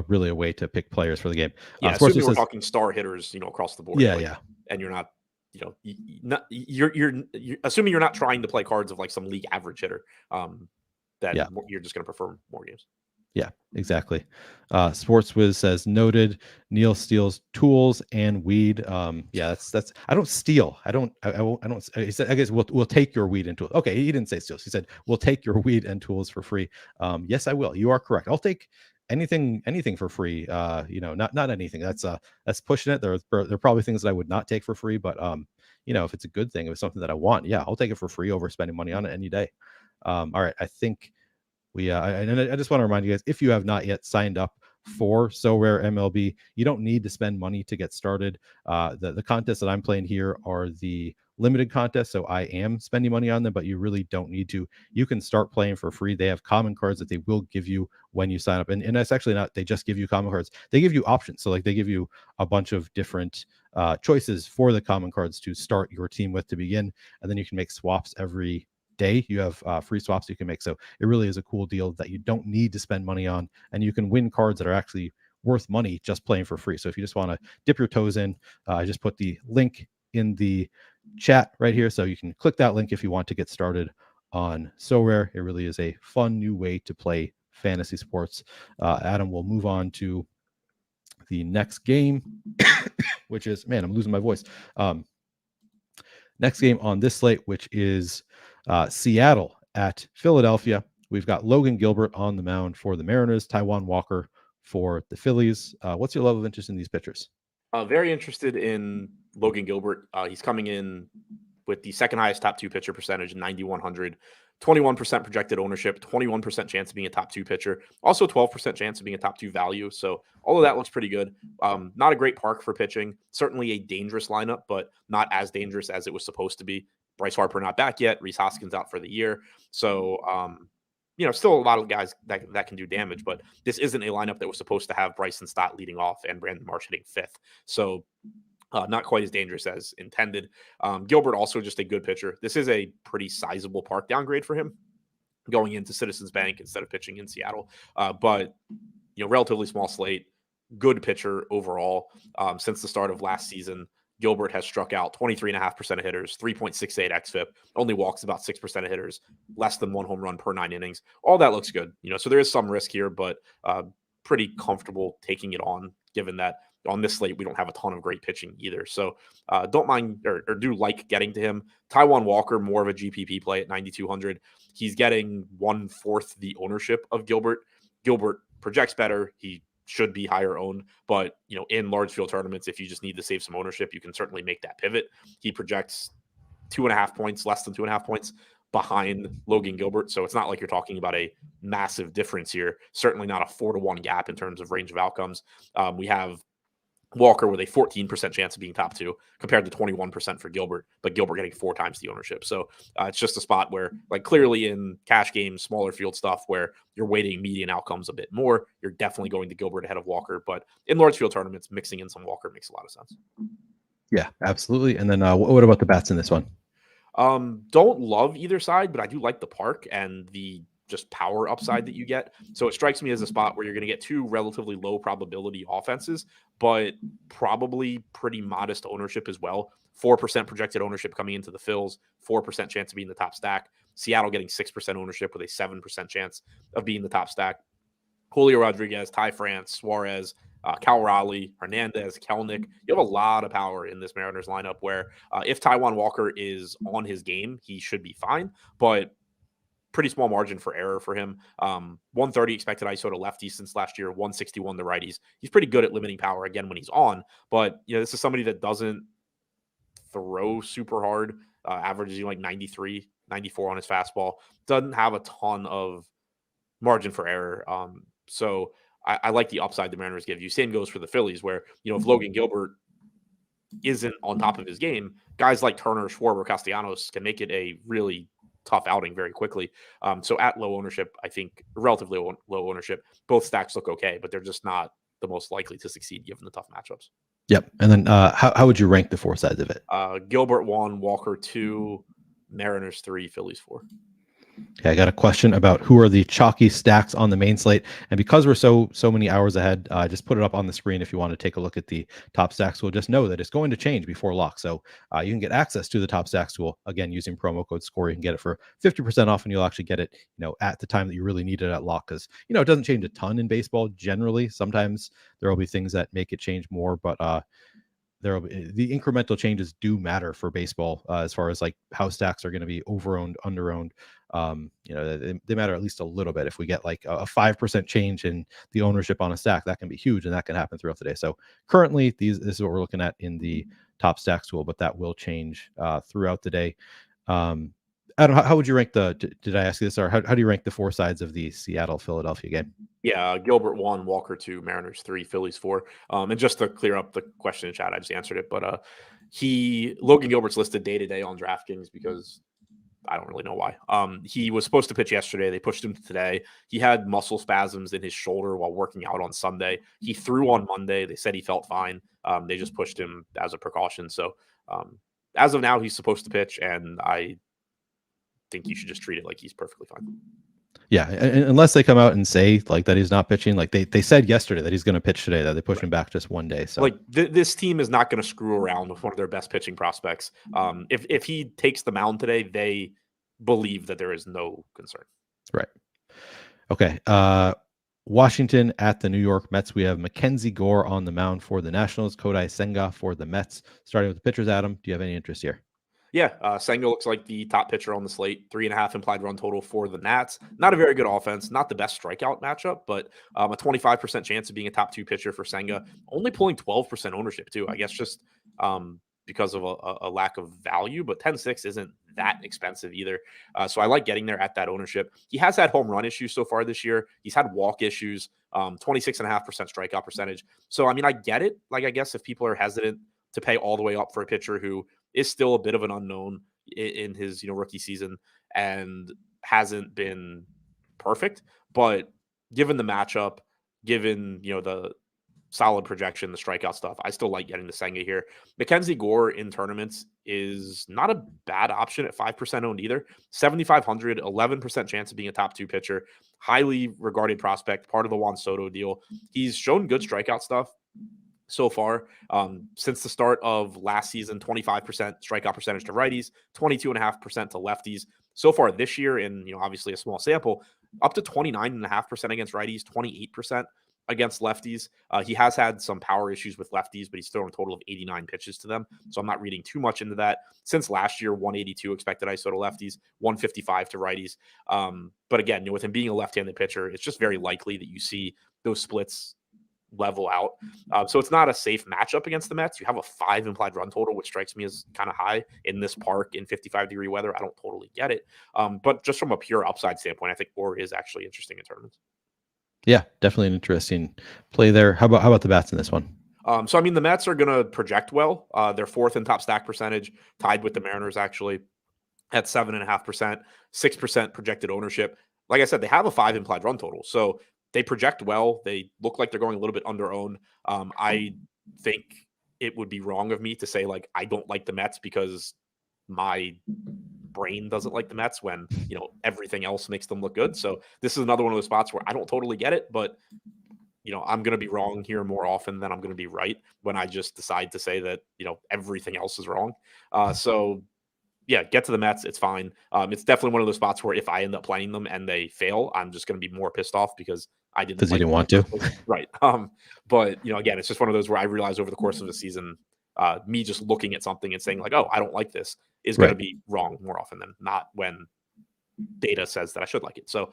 really a way to pick players for the game. Yeah. Assuming we're talking star hitters, across the board. Yeah. Yeah. And you're not, you're assuming you're not trying to play cards of like some league average hitter. You're just going to prefer more games. Yeah, exactly. SportsWiz says noted. Neil steals tools and weed. Yeah, that's. I don't steal. I don't. He said, I guess we'll take your weed and tools. Okay, he didn't say steals. He said we'll take your weed and tools for free. Yes, I will. You are correct. I'll take anything for free. Not anything. That's pushing it. There are probably things that I would not take for free, but if it's a good thing, if it's something that I want, yeah, I'll take it for free over spending money on it any day. All right, I think. I just want to remind you guys, if you have not yet signed up for So Rare MLB, you don't need to spend money to get started. The contests that I'm playing here are the limited contests, so I am spending money on them, but you really don't need to. You can start playing for free. They have common cards that they will give you when you sign up, and that's actually not, they just give you common cards. They give you options. So like they give you a bunch of different choices for the common cards to start your team with to begin, and then you can make swaps every day. You have free swaps you can make. So it really is a cool deal that you don't need to spend money on, and you can win cards that are actually worth money just playing for free. So if you just want to dip your toes in, I just put the link in the chat right here, so you can click that link if you want to get started on So Rare. It really is a fun new way to play fantasy sports. Adam, will move on to the next game, which is, man, I'm losing my voice. Next game on this slate, which is Seattle at Philadelphia. We've got Logan Gilbert on the mound for the Mariners, Taijuan Walker for the Phillies. What's your level of interest in these pitchers? Very interested in Logan Gilbert. He's coming in with the second highest top 2 pitcher percentage, 9,100, 21% projected ownership, 21% chance of being a top 2 pitcher, also 12% chance of being a top 2 value. So all of that looks pretty good. Not a great park for pitching, certainly a dangerous lineup, but not as dangerous as it was supposed to be. Bryce Harper not back yet. Rhys Hoskins out for the year. So, still a lot of guys that can do damage, but this isn't a lineup that was supposed to have Bryson Stott leading off and Brandon Marsh hitting 5th. So not quite as dangerous as intended. Gilbert also just a good pitcher. This is a pretty sizable park downgrade for him going into Citizens Bank instead of pitching in Seattle. But relatively small slate, good pitcher overall. Since the start of last season, Gilbert has struck out 23.5% of hitters, 3.68 xFIP, only walks about 6% of hitters, less than 1 home run per 9 innings. All that looks good. So there is some risk here, but pretty comfortable taking it on, given that on this slate, we don't have a ton of great pitching either. So don't mind or do like getting to him. Taijuan Walker, more of a GPP play at 9,200. He's getting 1/4 the ownership of Gilbert. Gilbert projects better. He should be higher owned, but in large field tournaments, if you just need to save some ownership, you can certainly make that pivot. He projects 2.5 points, less than 2.5 points behind Logan Gilbert. So it's not like you're talking about a massive difference here. Certainly not a 4-to-1 gap in terms of range of outcomes. We have Walker with a 14% chance of being top 2 compared to 21% for Gilbert, but Gilbert getting 4 times the ownership. So it's just a spot where, like, clearly in cash games, smaller field stuff where you're weighting median outcomes a bit more, you're definitely going to Gilbert ahead of Walker. But in large field tournaments, mixing in some Walker makes a lot of sense. Yeah, absolutely. And then what about the bets in this one? Don't love either side, but I do like the park and the just power upside that you get. So it strikes me as a spot where you're going to get 2 relatively low probability offenses, but probably pretty modest ownership as well. 4% projected ownership coming into the Phils, 4% chance of being the top stack. Seattle getting 6% ownership with a 7% chance of being the top stack. Julio Rodriguez, Ty France, Suarez, Cal Raleigh, Hernandez, Kelnick. You have a lot of power in this Mariners lineup where if Taijuan Walker is on his game, he should be fine, but pretty small margin for error for him. 130 expected ISO to lefties since last year, 161 to righties. He's pretty good at limiting power again when he's on, but this is somebody that doesn't throw super hard, averages like 93, 94 on his fastball, doesn't have a ton of margin for error. So I like the upside the Mariners give you. Same goes for the Phillies, where, if Logan Gilbert isn't on top of his game, guys like Turner, Schwarber, Castellanos can make it a really tough outing very quickly. So at low ownership, I think relatively low ownership, both stacks look okay, but they're just not the most likely to succeed given the tough matchups. Yep. And then how would you rank the 4 sides of it? Gilbert 1, Walker 2, Mariners 3, Phillies 4. Okay, I got a question about who are the chalky stacks on the main slate, and because we're so many hours ahead, just put it up on the screen if you want to take a look at the top stacks tool. Just know that it's going to change before lock, so you can get access to the top stacks tool again using promo code SCORE. You can get it for 50% off, and you'll actually get it at the time that you really need it at lock, because it doesn't change a ton in baseball generally. Sometimes there will be things that make it change more, but there will be, the incremental changes do matter for baseball as far as like how stacks are going to be over-owned, under-owned. They matter at least a little bit. If we get like a 5% change in the ownership on a stack, that can be huge, and that can happen throughout the day. So currently, this is what we're looking at in the top stacks tool, but that will change throughout the day. Adam, how would you rank did I ask you this, or how do you rank the 4 sides of the Seattle-Philadelphia game? Yeah, Gilbert 1, Walker 2, Mariners 3, Phillies 4. And just to clear up the question in chat, I just answered it. But Logan Gilbert's listed day-to-day on DraftKings because I don't really know why. He was supposed to pitch yesterday. They pushed him to today. He had muscle spasms in his shoulder while working out on Sunday. He threw on Monday. They said he felt fine. They just pushed him as a precaution. So as of now, he's supposed to pitch, and I think you should just treat it like he's perfectly fine. Yeah, unless they come out and say like that he's not pitching. Like they said yesterday that he's going to pitch today, that they pushed him back just one day. So like this team is not going to screw around with one of their best pitching prospects. If he takes the mound today, they believe that there is no concern. Right. Okay. Washington at the New York Mets. We have Mackenzie Gore on the mound for the Nationals, Kodai Senga for the Mets. Starting with the pitchers, Adam, do you have any interest here? Yeah, Senga looks like the top pitcher on the slate. 3.5 implied run total for the Nats. Not a very good offense. Not the best strikeout matchup, but a 25% chance of being a top 2 pitcher for Senga. Only pulling 12% ownership too. I guess just because of a lack of value, but 10-6 isn't that expensive either. So I like getting there at that ownership. He has had home run issues so far this year. He's had walk issues, 26.5% strikeout percentage. So, I mean, I get it. Like, I guess if people are hesitant to pay all the way up for a pitcher who is still a bit of an unknown in his rookie season and hasn't been perfect, but given the matchup, given the solid projection, the strikeout stuff, I still like getting the Senga here. Mackenzie Gore in tournaments is not a bad option at 5% owned either. 7,500, 11% chance of being a top 2 pitcher, highly regarded prospect, part of the Juan Soto deal. He's shown good strikeout stuff so far since the start of last season. 25% strikeout percentage to righties, 22.5% to lefties. So far this year, in obviously a small sample, up to 29.5% against righties, 28% against lefties. He has had some power issues with lefties, but he's thrown a total of 89 pitches to them. So I'm not reading too much into that. Since last year, 182 expected ISO to lefties, 155 to righties. But again, with him being a left-handed pitcher, it's just very likely that you see those splits level out. So it's not a safe matchup against the Mets. You have a 5 implied run total, which strikes me as kind of high in this park in 55-degree weather. I don't totally get it. But just from a pure upside standpoint, I think Orr is actually interesting in tournaments. Yeah, definitely an interesting play there. How about the bats in this one? So I mean, the Mets are going to project well. They're 4th in top stack percentage, tied with the Mariners actually at 7.5%, 6% projected ownership. Like I said, they have a 5 implied run total. So they project well. They look like they're going a little bit under owned. I think it would be wrong of me to say like I don't like the Mets because my brain doesn't like the Mets when everything else makes them look good. So this is another one of those spots where I don't totally get it, but I'm going to be wrong here more often than I'm going to be right when I just decide to say that everything else is wrong. So yeah, get to the Mets. It's fine. It's definitely one of those spots where if I end up playing them and they fail, I'm just going to be more pissed off because I didn't. Because you didn't want to. Right. But again, it's just one of those where I realize over the course of the season, me just looking at something and saying like, oh, I don't like this is going to be wrong more often than not when data says that I should like it. So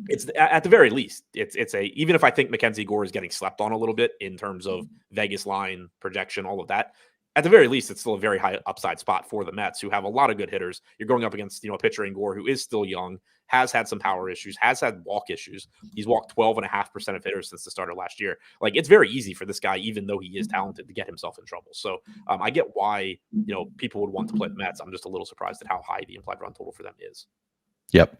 it's at the very least, it's a, even if I think Mackenzie Gore is getting slept on a little bit in terms of Vegas line projection, all of that, at the very least, it's still a very high upside spot for the Mets, who have a lot of good hitters. You're going up against, a pitcher in Gore who is still young, has had some power issues, has had walk issues. He's walked 12.5% of hitters since the start of last year. Like, it's very easy for this guy, even though he is talented, to get himself in trouble. So I get why, people would want to play the Mets. I'm just a little surprised at how high the implied run total for them is. Yep.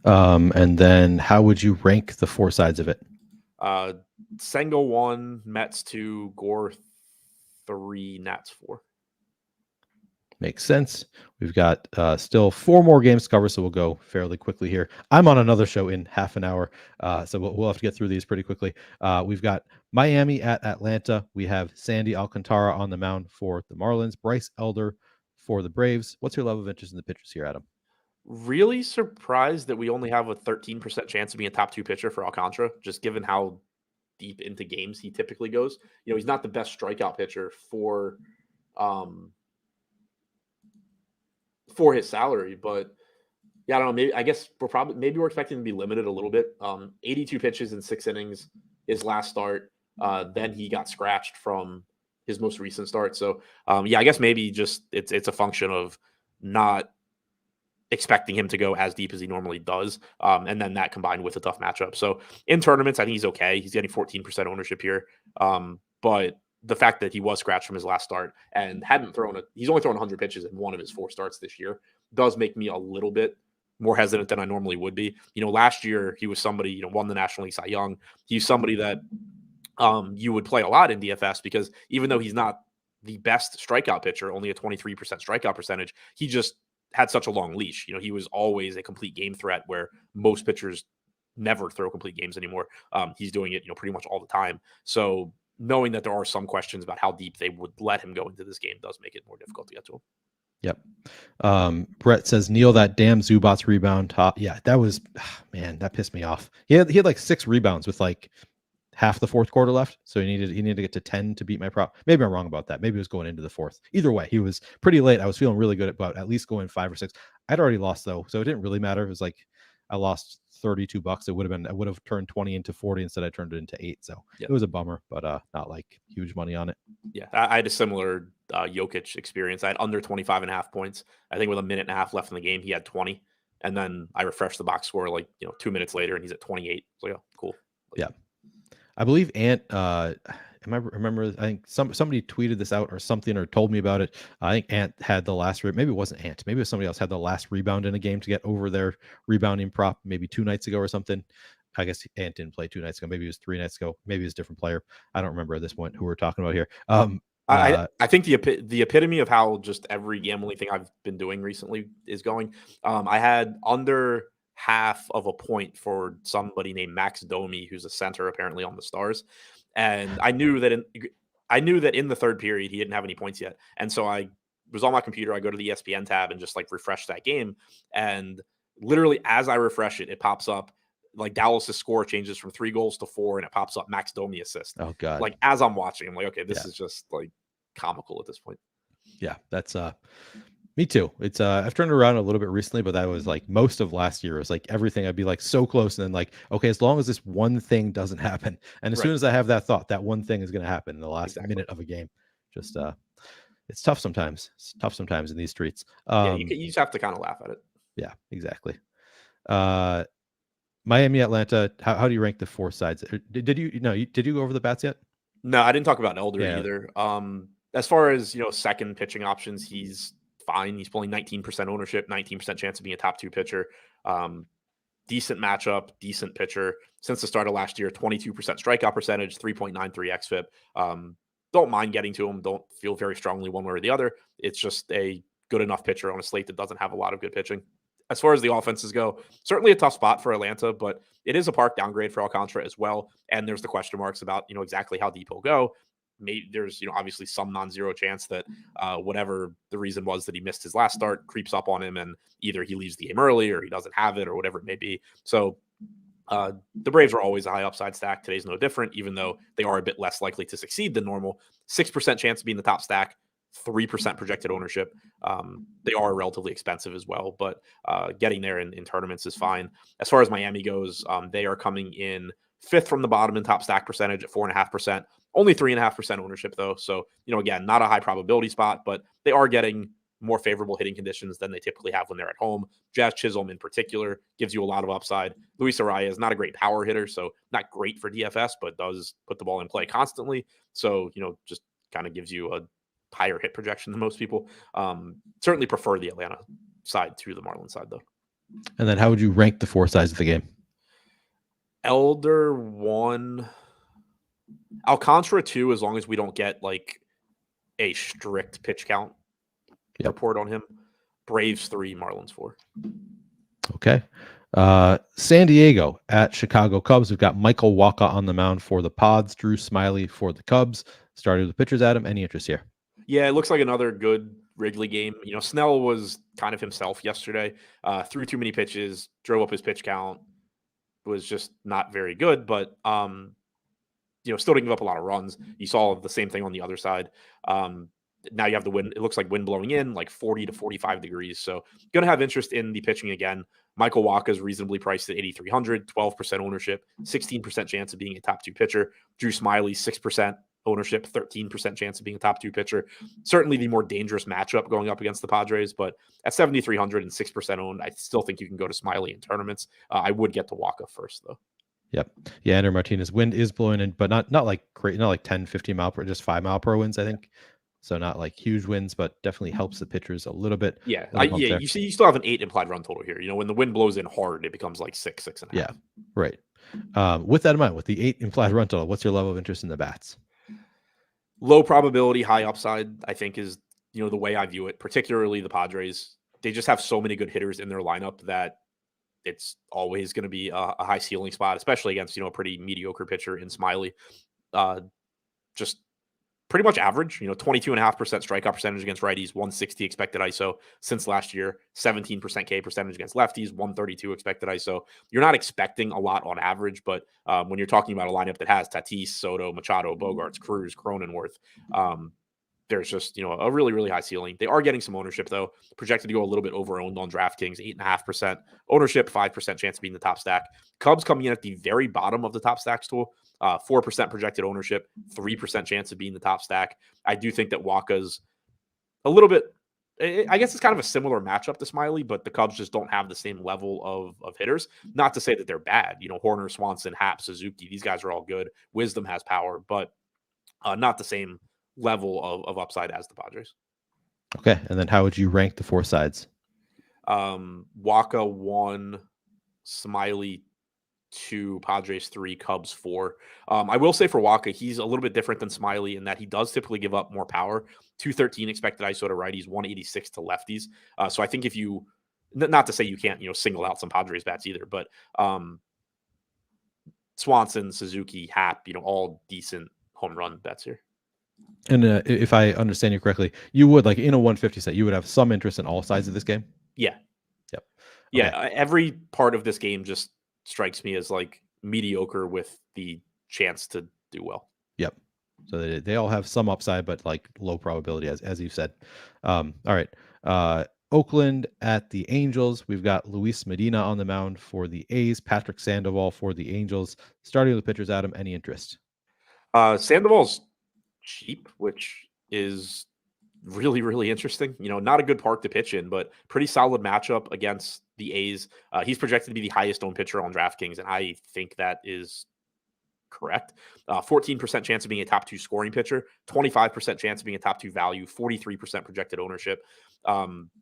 And then how would you rank the 4 sides of it? Senga 1, Mets 2, Gore 3, Nats 4. Makes sense. We've got still 4 more games to cover, so we'll go fairly quickly here. I'm on another show in half an hour, so we'll have to get through these pretty quickly. We've got Miami at Atlanta. We have Sandy Alcantara on the mound for the Marlins, Bryce Elder for the Braves. What's your level of interest in the pitchers here, Adam? Really surprised that we only have a 13% chance of being a top 2 pitcher for Alcantara, just given how deep into games he typically goes. He's not the best strikeout pitcher for his salary, but yeah, I don't know. I guess maybe we're expecting to be limited a little bit. 82 pitches in 6 innings his last start. Then he got scratched from his most recent start. So I guess maybe just it's a function of not expecting him to go as deep as he normally does. And then that combined with a tough matchup. So in tournaments, I think he's okay. He's getting 14% ownership here. But the fact that he was scratched from his last start and he's only thrown 100 pitches in 1 of his 4 starts this year does make me a little bit more hesitant than I normally would be. Last year he was somebody, won the National League Cy Young. He's somebody that you would play a lot in DFS because even though he's not the best strikeout pitcher, only a 23% strikeout percentage, he just had such a long leash. He was always a complete game threat where most pitchers never throw complete games anymore. He's doing it, pretty much all the time. So knowing that there are some questions about how deep they would let him go into this game does make it more difficult to get to him. Yep. Brett says, Neil, that damn Zubats rebound top. Yeah, that was, man, that pissed me off. He had like 6 rebounds with like half the 4th quarter left. So he needed to get to 10 to beat my prop. Maybe I'm wrong about that. Maybe it was going into the 4th. Either way, he was pretty late. I was feeling really good about at least going 5 or 6. I'd already lost though, so it didn't really matter. It was like I lost $32. I would have turned 20 into 40 instead. I turned it into 8. So It was a bummer, but not like huge money on it. Yeah, I had a similar Jokic experience. I had under 25.5 points. I think with a minute and a half left in the game, he had 20. And then I refreshed the box score 2 minutes later and he's at 28. So yeah, cool. Yeah. I believe Ant, I think somebody tweeted this out or something or told me about it. I think Ant had the last, maybe it wasn't Ant. Maybe it was somebody else had the last rebound in a game to get over their rebounding prop maybe 2 nights ago or something. I guess Ant didn't play 2 nights ago. Maybe it was 3 nights ago. Maybe it was a different player. I don't remember at this point who we're talking about here. I think the epitome of how just every gambling thing I've been doing recently is going. I had under half of a point for somebody named Max Domi, who's a center apparently on the Stars. And I knew that in the 3rd period, he didn't have any points yet. And so I was on my computer. I go to the ESPN tab and just like refresh that game. And literally as I refresh it, it pops up like Dallas' score changes from 3 goals to 4, and it pops up Max Domi assist. Oh God. Like as I'm watching, I'm like, okay, this Yeah. is just like comical at this point. Yeah, that's me too. It's I've turned around a little bit recently, but that was like most of last year. It was like everything I'd be like so close, and then like, okay, as long as this one thing doesn't happen, and as soon Right. as I have that thought, that one thing is going to happen in the last Exactly. minute of a game. Just it's tough sometimes. It's tough sometimes in these streets. Yeah, you just have to kind of laugh at it. Yeah, exactly. Miami, Atlanta. How do you rank the 4 sides? Did you did you go over the bats yet? No, I didn't talk about Elder Yeah. either. As far as second pitching options, he's fine. He's pulling 19% ownership, 19% chance of being a top 2 pitcher. Decent matchup, decent pitcher. Since the start of last year, 22% strikeout percentage, 3.93 xFIP. Don't mind getting to him. Don't feel very strongly one way or the other. It's just a good enough pitcher on a slate that doesn't have a lot of good pitching. As far as the offenses go, certainly a tough spot for Atlanta, but it is a park downgrade for Alcantara as well. And there's the question marks about, exactly how deep he'll go. Maybe there's, obviously some non-zero chance that whatever the reason was that he missed his last start creeps up on him, and either he leaves the game early or he doesn't have it or whatever it may be. So the Braves are always a high upside stack. Today's no different, even though they are a bit less likely to succeed than normal. 6% chance of being the top stack, 3% projected ownership. They are relatively expensive as well, but getting there in tournaments is fine. As far as Miami goes, they are coming in 5th from the bottom in top stack percentage at 4.5%. Only 3.5% ownership, though. So, again, not a high probability spot, but they are getting more favorable hitting conditions than they typically have when they're at home. Jazz Chisholm, in particular, gives you a lot of upside. Luis Arraez is not a great power hitter, so not great for DFS, but does put the ball in play constantly. So, just kind of gives you a higher hit projection than most people. Certainly prefer the Atlanta side to the Marlins side, though. And then how would you rank the 4 sides of the game? Elder 1, Alcantara 2, as long as we don't get like a strict pitch count report on him. Braves 3, Marlins 4. Okay. San Diego at Chicago Cubs. We've got Michael Wacha on the mound for the Pods, Drew Smiley for the Cubs. Started with the pitchers, Adam. Any interest here? Yeah, it looks like another good Wrigley game. Snell was kind of himself yesterday. Threw too many pitches, drove up his pitch count, was just not very good, but still didn't give up a lot of runs. You saw the same thing on the other side. Now you have the wind. It looks like wind blowing in like 40 to 45 degrees. So going to have interest in the pitching again. Michael Wacha is reasonably priced at 8,300, 12% ownership, 16% chance of being a top 2 pitcher. Drew Smiley, 6% ownership, 13% chance of being a top 2 pitcher. Certainly the more dangerous matchup going up against the Padres, but at 7,300 and 6% owned, I still think you can go to Smiley in tournaments. I would get to Wacha first, though. Yep. Yeah, Andrew Martinez. Wind is blowing in, but not like great, not like 10, 15 mile per, just 5 mile per winds, I think. So not like huge winds, but definitely helps the pitchers a little bit. Yeah. You see, you still have an 8 implied run total here. When the wind blows in hard, it becomes like 6, 6.5. Yeah. Right. With that in mind, with the 8 implied run total, what's your level of interest in the bats? Low probability, high upside, I think is, the way I view it, particularly the Padres. They just have so many good hitters in their lineup that it's always going to be a high ceiling spot, especially against, a pretty mediocre pitcher in Smiley. Just pretty much average, 22.5% strikeout percentage against righties, 160 expected ISO since last year, 17% K percentage against lefties, 132 expected ISO. You're not expecting a lot on average, but when you're talking about a lineup that has Tatis, Soto, Machado, Bogarts, Cruz, Cronenworth, there's just, a really, really high ceiling. They are getting some ownership, though. Projected to go a little bit over-owned on DraftKings, 8.5% ownership, 5% chance of being the top stack. Cubs coming in at the very bottom of the top stacks tool, 4% projected ownership, 3% chance of being the top stack. I do think that Wacha's a little bit, I guess it's kind of a similar matchup to Smiley, but the Cubs just don't have the same level of hitters. Not to say that they're bad. Horner, Swanson, Happ, Suzuki, these guys are all good. Wisdom has power, but not the same level of upside as the Padres. Okay. And then how would you rank the 4 sides? Wacha 1, Smiley 2, Padres 3, Cubs 4. I will say for Wacha, he's a little bit different than Smiley in that he does typically give up more power. 213 expected ISO to righties, 186 to lefties. So I think if you, not to say you can't, single out some Padres bats either, but Swanson, Suzuki, Happ, all decent home run bets here. And if I understand you correctly, you would, like in a 150 set, you would have some interest in all sides of this game? Yeah. Yep. Yeah. Every part of this game just strikes me as like mediocre with the chance to do well. Yep. So they all have some upside, but like low probability, as you've said. All right. Oakland at the Angels. We've got Luis Medina on the mound for the A's, Patrick Sandoval for the Angels. Starting with the pitchers, Adam, any interest? Sandoval's cheap, which is really, really interesting. Not a good park to pitch in, but pretty solid matchup against the A's. He's projected to be the highest owned pitcher on DraftKings, and I think that is correct. 14% chance of being a top 2 scoring pitcher, 25% chance of being a top 2 value, 43% projected ownership.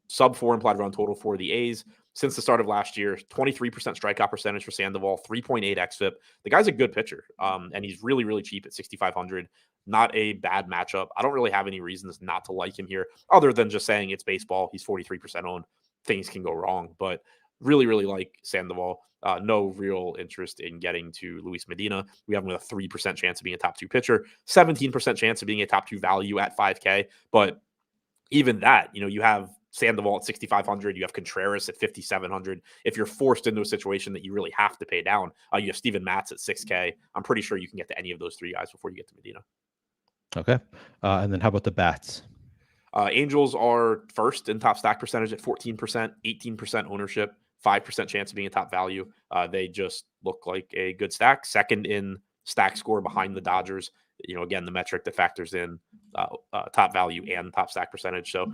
Sub 4 implied run total for the A's since the start of last year. 23% strikeout percentage for Sandoval, 3.8 xFIP. The guy's a good pitcher, and he's really, really cheap at 6,500. Not a bad matchup. I don't really have any reasons not to like him here, other than just saying it's baseball. He's 43% owned. Things can go wrong, but really, really like Sandoval. No real interest in getting to Luis Medina. We have him with a 3% chance of being a top 2 pitcher, 17% chance of being a top 2 value at 5K. But even that, you have Sandoval at 6,500. You have Contreras at 5,700. If you're forced into a situation that you really have to pay down, you have Steven Matz at 6K. I'm pretty sure you can get to any of those 3 guys before you get to Medina. Okay. And then how about the bats? Angels are first in top stack percentage at 14%, 18% ownership, 5% chance of being a top value. They just look like a good stack. Second in stack score behind the Dodgers. Again, the metric that factors in top value and top stack percentage. So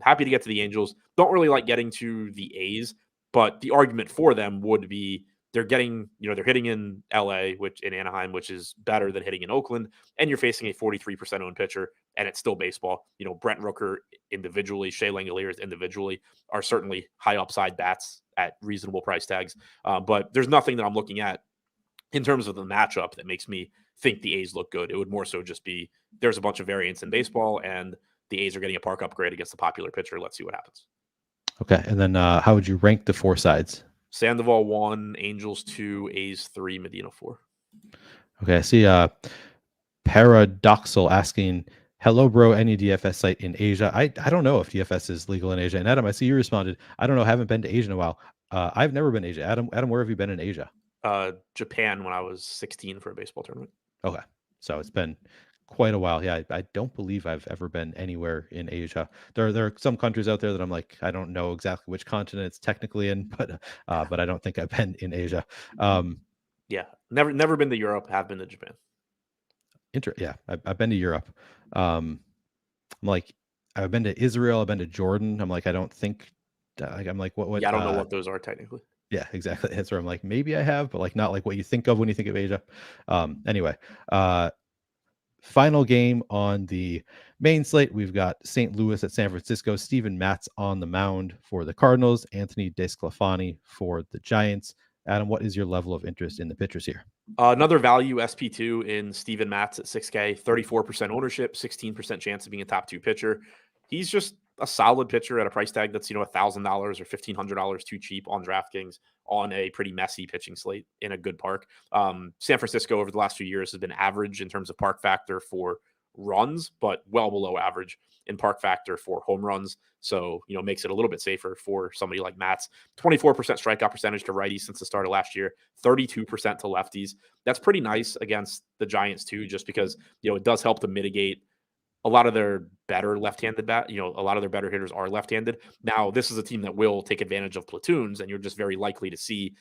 happy to get to the Angels. Don't really like getting to the A's, but the argument for them would be they're getting, they're hitting in LA, which in Anaheim, which is better than hitting in Oakland. And you're facing a 43% owned pitcher, and it's still baseball. Brent Rooker individually, Shea Langoliers individually are certainly high upside bats at reasonable price tags. But there's nothing that I'm looking at in terms of the matchup that makes me think the A's look good. It would more so just be there's a bunch of variance in baseball, and the A's are getting a park upgrade against the popular pitcher. Let's see what happens. Okay. And then how would you rank the 4 sides? Sandoval 1, Angels 2, A's 3, Medina 4. Okay. I see Paradoxal asking, hello, bro, any DFS site in Asia? I don't know if DFS is legal in Asia. And Adam, I see you responded, I don't know, haven't been to Asia in a while. I've never been to Asia. Adam, where have you been in Asia? Japan when I was 16 for a baseball tournament. Okay. So it's been quite a while. Yeah, I don't believe I've ever been anywhere in Asia. There are some countries out there that I'm like, I don't know exactly which continent it's technically in, but I don't think I've been in Asia. Yeah, never been to Europe. Have been to Japan. Yeah, I've been to Europe. I'm like, I've been to Israel. I've been to Jordan. I'm like, I don't think. I'm like, what? Yeah, I don't know what those are technically. Yeah, exactly. That's where I'm like, maybe I have, but like not like what you think of when you think of Asia. Anyway, final game on the main slate. We've got St. Louis at San Francisco. Steven Matz on the mound for the Cardinals. Anthony DeSclafani for the Giants. Adam, what is your level of interest in the pitchers here? Another value SP2 in Steven Matz at 6K, 34% ownership, 16% chance of being a top 2 pitcher. He's just a solid pitcher at a price tag that's, $1,000 or $1,500 too cheap on DraftKings on a pretty messy pitching slate in a good park. San Francisco over the last few years has been average in terms of park factor for runs, but well below average in park factor for home runs. So, makes it a little bit safer for somebody like Matz. 24% strikeout percentage to righties since the start of last year, 32% to lefties. That's pretty nice against the Giants too, just because, it does help to mitigate a lot of their better left-handed a lot of their better hitters are left-handed. Now, this is a team that will take advantage of platoons, and you're just very likely to see,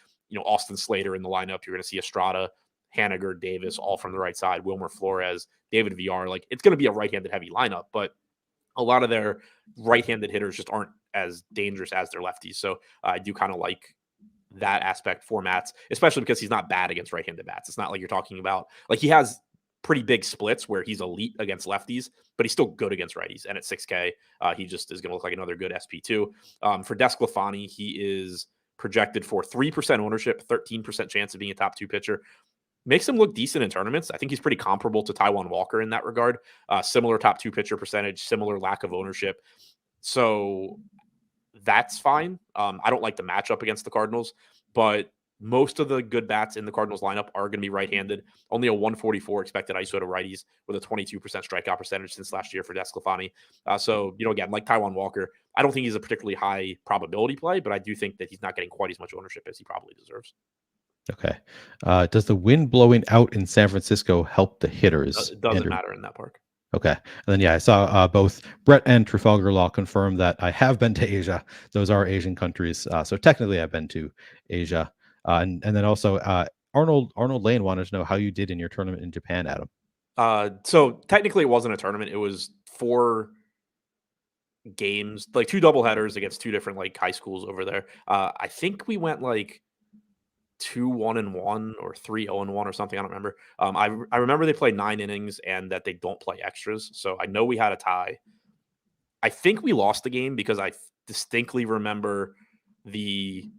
Austin Slater in the lineup. You're going to see Estrada, Haniger, Davis, all from the right side, Wilmer Flores, David Villar. Like, it's going to be a right-handed heavy lineup, but a lot of their right-handed hitters just aren't as dangerous as their lefties. So I do kind of like that aspect for Matz, especially because he's not bad against right-handed bats. It's not like you're talking about, like, he has pretty big splits where he's elite against lefties, but he's still good against righties. And at 6K, he just is going to look like another good SP2. For DeSclafani, he is projected for 3% ownership, 13% chance of being a top 2 pitcher. Makes him look decent in tournaments. I think he's pretty comparable to Taijuan Walker in that regard. Similar top 2 pitcher percentage, similar lack of ownership. So that's fine. I don't like the matchup against the Cardinals, but most of the good bats in the Cardinals lineup are going to be right-handed. Only a 144 expected ISO to righties with a 22% strikeout percentage since last year for DeSclafani. So, again, like Taijuan Walker, I don't think he's a particularly high probability play, but I do think that he's not getting quite as much ownership as he probably deserves. Okay. Does the wind blowing out in San Francisco help the hitters? It doesn't Andrew. matter in that park. Okay. And then, yeah, I saw both Brett and Trafalgar Law confirm that I have been to Asia. Those are Asian countries. So technically, I've been to Asia. And then also, Arnold Lane wanted to know how you did in your tournament in Japan, Adam. So technically, it wasn't a tournament. It was 4 games, like 2 doubleheaders against 2 different like high schools over there. I think we went like 2-1-1 or 3-0-1 or something. I don't remember. I remember they played 9 innings and that they don't play extras. So I know we had a tie. I think we lost the game because I distinctly remember the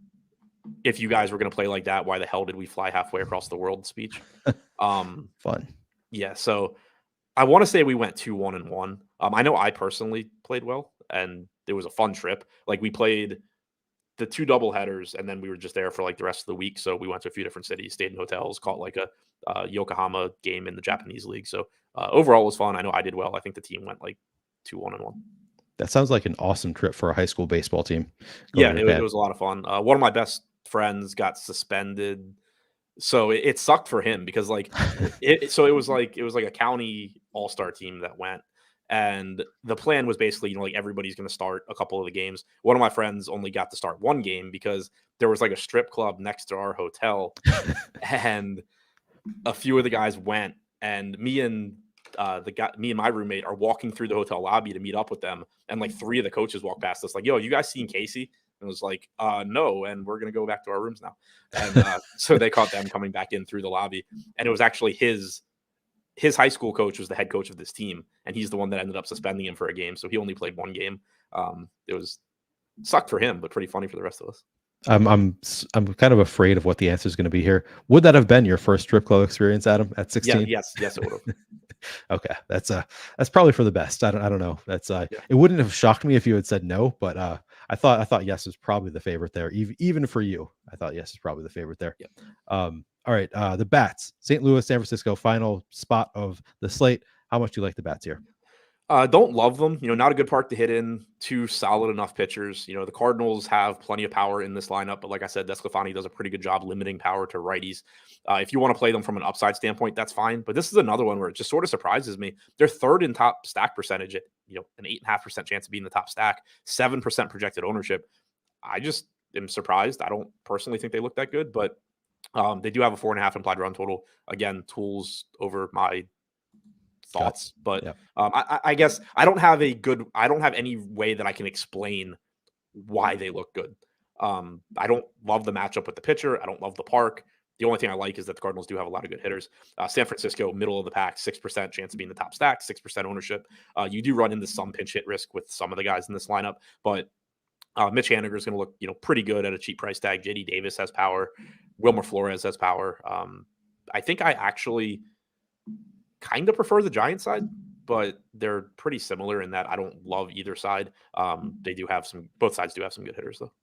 "if you guys were going to play like that, why the hell did we fly halfway across the world" speech. Fun. Yeah. So I want to say we went 2-1-1. I know I personally played well, and it was a fun trip. Like we played the 2 double headers, and then we were just there for like the rest of the week. So we went to a few different cities, stayed in hotels, caught like a Yokohama game in the Japanese league. So overall, it was fun. I know I did well. I think the team went like 2-1-1. That sounds like an awesome trip for a high school baseball team. Yeah, it was a lot of fun. One of my best friends got suspended, so it sucked for him because like it was like a county all-star team that went, and the plan was basically, like everybody's going to start a couple of the games. One of my friends only got to start one game because there was like a strip club next to our hotel, and a few of the guys went, and me and my roommate are walking through the hotel lobby to meet up with them, and like 3 of the coaches walked past us like, "Yo, you guys seen Casey?" And it was like, no, and we're gonna go back to our rooms now. And so they caught them coming back in through the lobby, and it was actually his high school coach was the head coach of this team, and he's the one that ended up suspending him for a game. So he only played 1 game. It was sucked for him, but pretty funny for the rest of us. I'm kind of afraid of what the answer is going to be here. Would that have been your first strip club experience, Adam, at 16? Yeah, yes, it would have. Okay, that's probably for the best. I don't know. That's Yeah. It wouldn't have shocked me if you had said no, but I thought yes was probably the favorite there. Even for you, I thought yes is probably the favorite there. Yeah. All right, the bats, St. Louis, San Francisco, final spot of the slate. How much do you like the bats here? Don't love them. Not a good park to hit in. 2 solid enough pitchers. The Cardinals have plenty of power in this lineup, but like I said, DeSclafani does a pretty good job limiting power to righties. If you want to play them from an upside standpoint, that's fine. But this is another one where it just sort of surprises me. They're 3rd in top stack percentage at an 8.5% chance of being the top stack, 7% projected ownership. I just am surprised. I don't personally think they look that good, but they do have a 4.5 implied run total. Again, tools over my thoughts, but yeah. I guess I don't have any way that I can explain why they look good. I don't love the matchup with the pitcher. I don't love the park. The only thing I like is that the Cardinals do have a lot of good hitters. San Francisco, middle of the pack, 6% chance of being the top stack, 6% ownership. You do run into some pinch hit risk with some of the guys in this lineup, but Mitch Haniger is going to look, pretty good at a cheap price tag. JD Davis has power. Wilmer Flores has power. I think I actually kind of prefer the Giants side, but they're pretty similar in that I don't love either side. Both sides do have some good hitters though.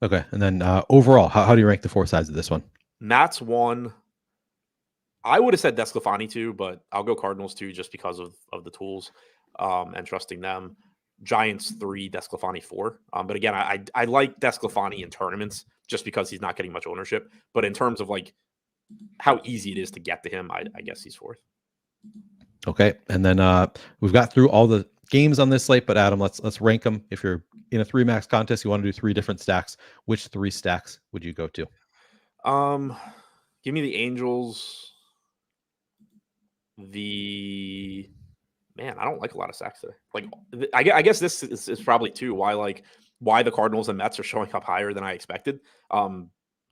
Okay. And then overall, how do you rank the 4 sides of this one? Nats 1. I would have said DeSclafani 2, but I'll go Cardinals 2 just because of the tools and trusting them. Giants 3, DeSclafani 4. But again, I like DeSclafani in tournaments just because he's not getting much ownership. But in terms of like how easy it is to get to him, I guess he's 4th. Okay, and then we've got through all the games on this slate, but Adam, let's rank them. If you're in a 3 max contest, you want to do 3 different stacks. Which 3 stacks would you go to? Give me the Angels. I don't like a lot of stacks today. Like, I guess this is probably too why the Cardinals and Mets are showing up higher than I expected.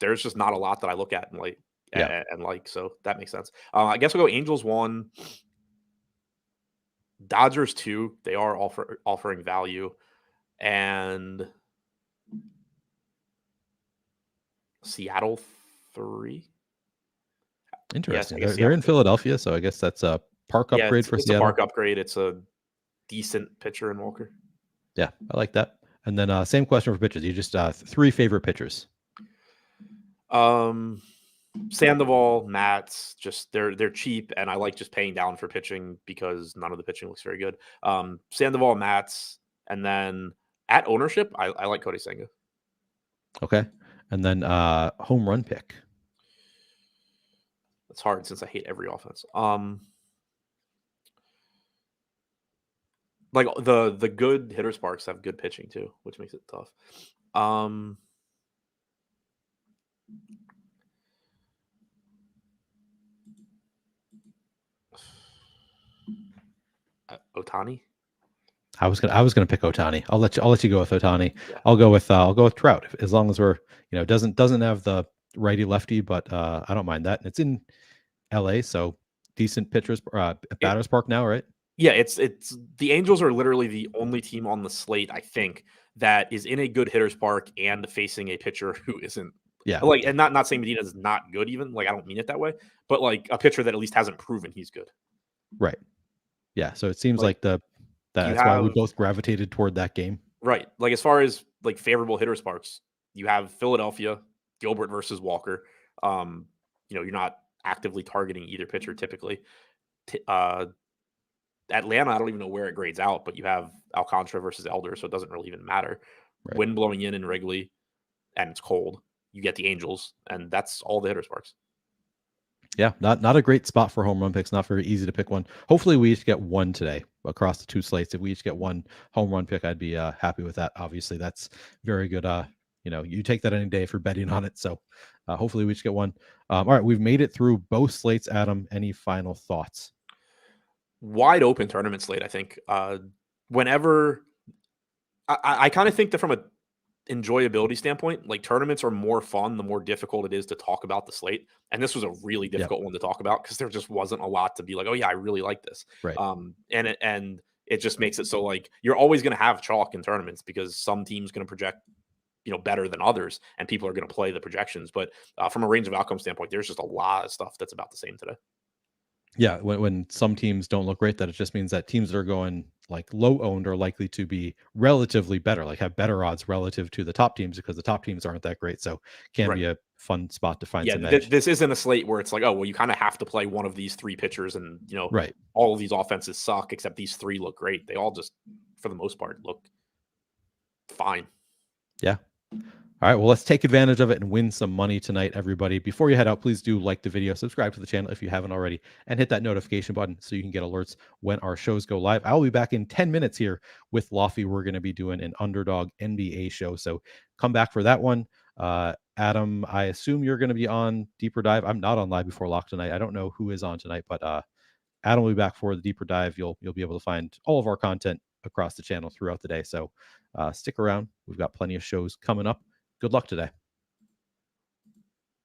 There's just not a lot that I look at and like. Yeah. And so that makes sense. I guess we'll go Angels 1, Dodgers 2. They are offering value, and Seattle 3. Interesting. Yes, They're in Philadelphia, so I guess that's a park upgrade for Seattle. It's a park upgrade. It's a decent pitcher in Walker. Yeah, I like that. And then same question for pitchers. You just 3 favorite pitchers. Sandoval, Mats, just they're cheap, and I like just paying down for pitching because none of the pitching looks very good. Sandoval, Mats, and then at ownership, I like Cody Senga. Okay, and then home run pick. It's hard since I hate every offense. Like the good hitter sparks have good pitching too, which makes it tough. Ohtani. I was gonna pick Ohtani. I'll let you go with Ohtani. Yeah. I'll go with Trout, as long as we're, doesn't have the righty lefty, but I don't mind that. And it's in LA, so decent pitchers, batters park now, right? Yeah, it's the Angels are literally the only team on the slate, I think, that is in a good hitter's park and facing a pitcher who isn't. Yeah. Like, and not saying Medina is not good, even, like, I don't mean it that way, but like a pitcher that at least hasn't proven he's good. Right. Yeah. So it seems like that's why we both gravitated toward that game. Right. Like, as far as like favorable hitter sparks, you have Philadelphia, Gilbert versus Walker. You're not actively targeting either pitcher typically. Atlanta, I don't even know where it grades out, but you have Alcantara versus Elder, so it doesn't really even matter. Right. Wind blowing in Wrigley, and it's cold. You get the Angels, and that's all the hitter sparks. Yeah, not a great spot for home run picks. Not very easy to pick one. Hopefully, we each get one today across the two slates. If we each get one home run pick, I'd be happy with that. Obviously, that's very good. You take that any day if you're betting on it. So hopefully, we each get one. All right, we've made it through both slates. Adam, any final thoughts? Wide open tournament slate, I think. Whenever I kind of think that from a enjoyability standpoint, like, tournaments are more fun the more difficult it is to talk about the slate. And this was a really difficult one to talk about because there just wasn't a lot to be like, oh yeah, I really like this. Right. And it just makes it so, like, you're always going to have chalk in tournaments because some team's going to project, better than others, and people are going to play the projections. But from a range of outcome standpoint, there's just a lot of stuff that's about the same today. Yeah, when some teams don't look great, that it just means that teams that are going like low owned are likely to be relatively better, like have better odds relative to the top teams, because the top teams aren't that great. So can be a fun spot to find some edge. This isn't a slate where it's like, oh, well, you kind of have to play one of these three pitchers, and right, all of these offenses suck except these three look great. They all just, for the most part, look fine. Yeah. All right, well, let's take advantage of it and win some money tonight, everybody. Before you head out, please do like the video, subscribe to the channel if you haven't already, and hit that notification button so you can get alerts when our shows go live. I'll be back in 10 minutes here with Lofty. We're going to be doing an Underdog NBA show, so come back for that one. Adam, I assume you're going to be on Deeper Dive. I'm not on Live Before Lock tonight. I don't know who is on tonight, but Adam will be back for the Deeper Dive. You'll be able to find all of our content across the channel throughout the day, so stick around. We've got plenty of shows coming up. Good luck today.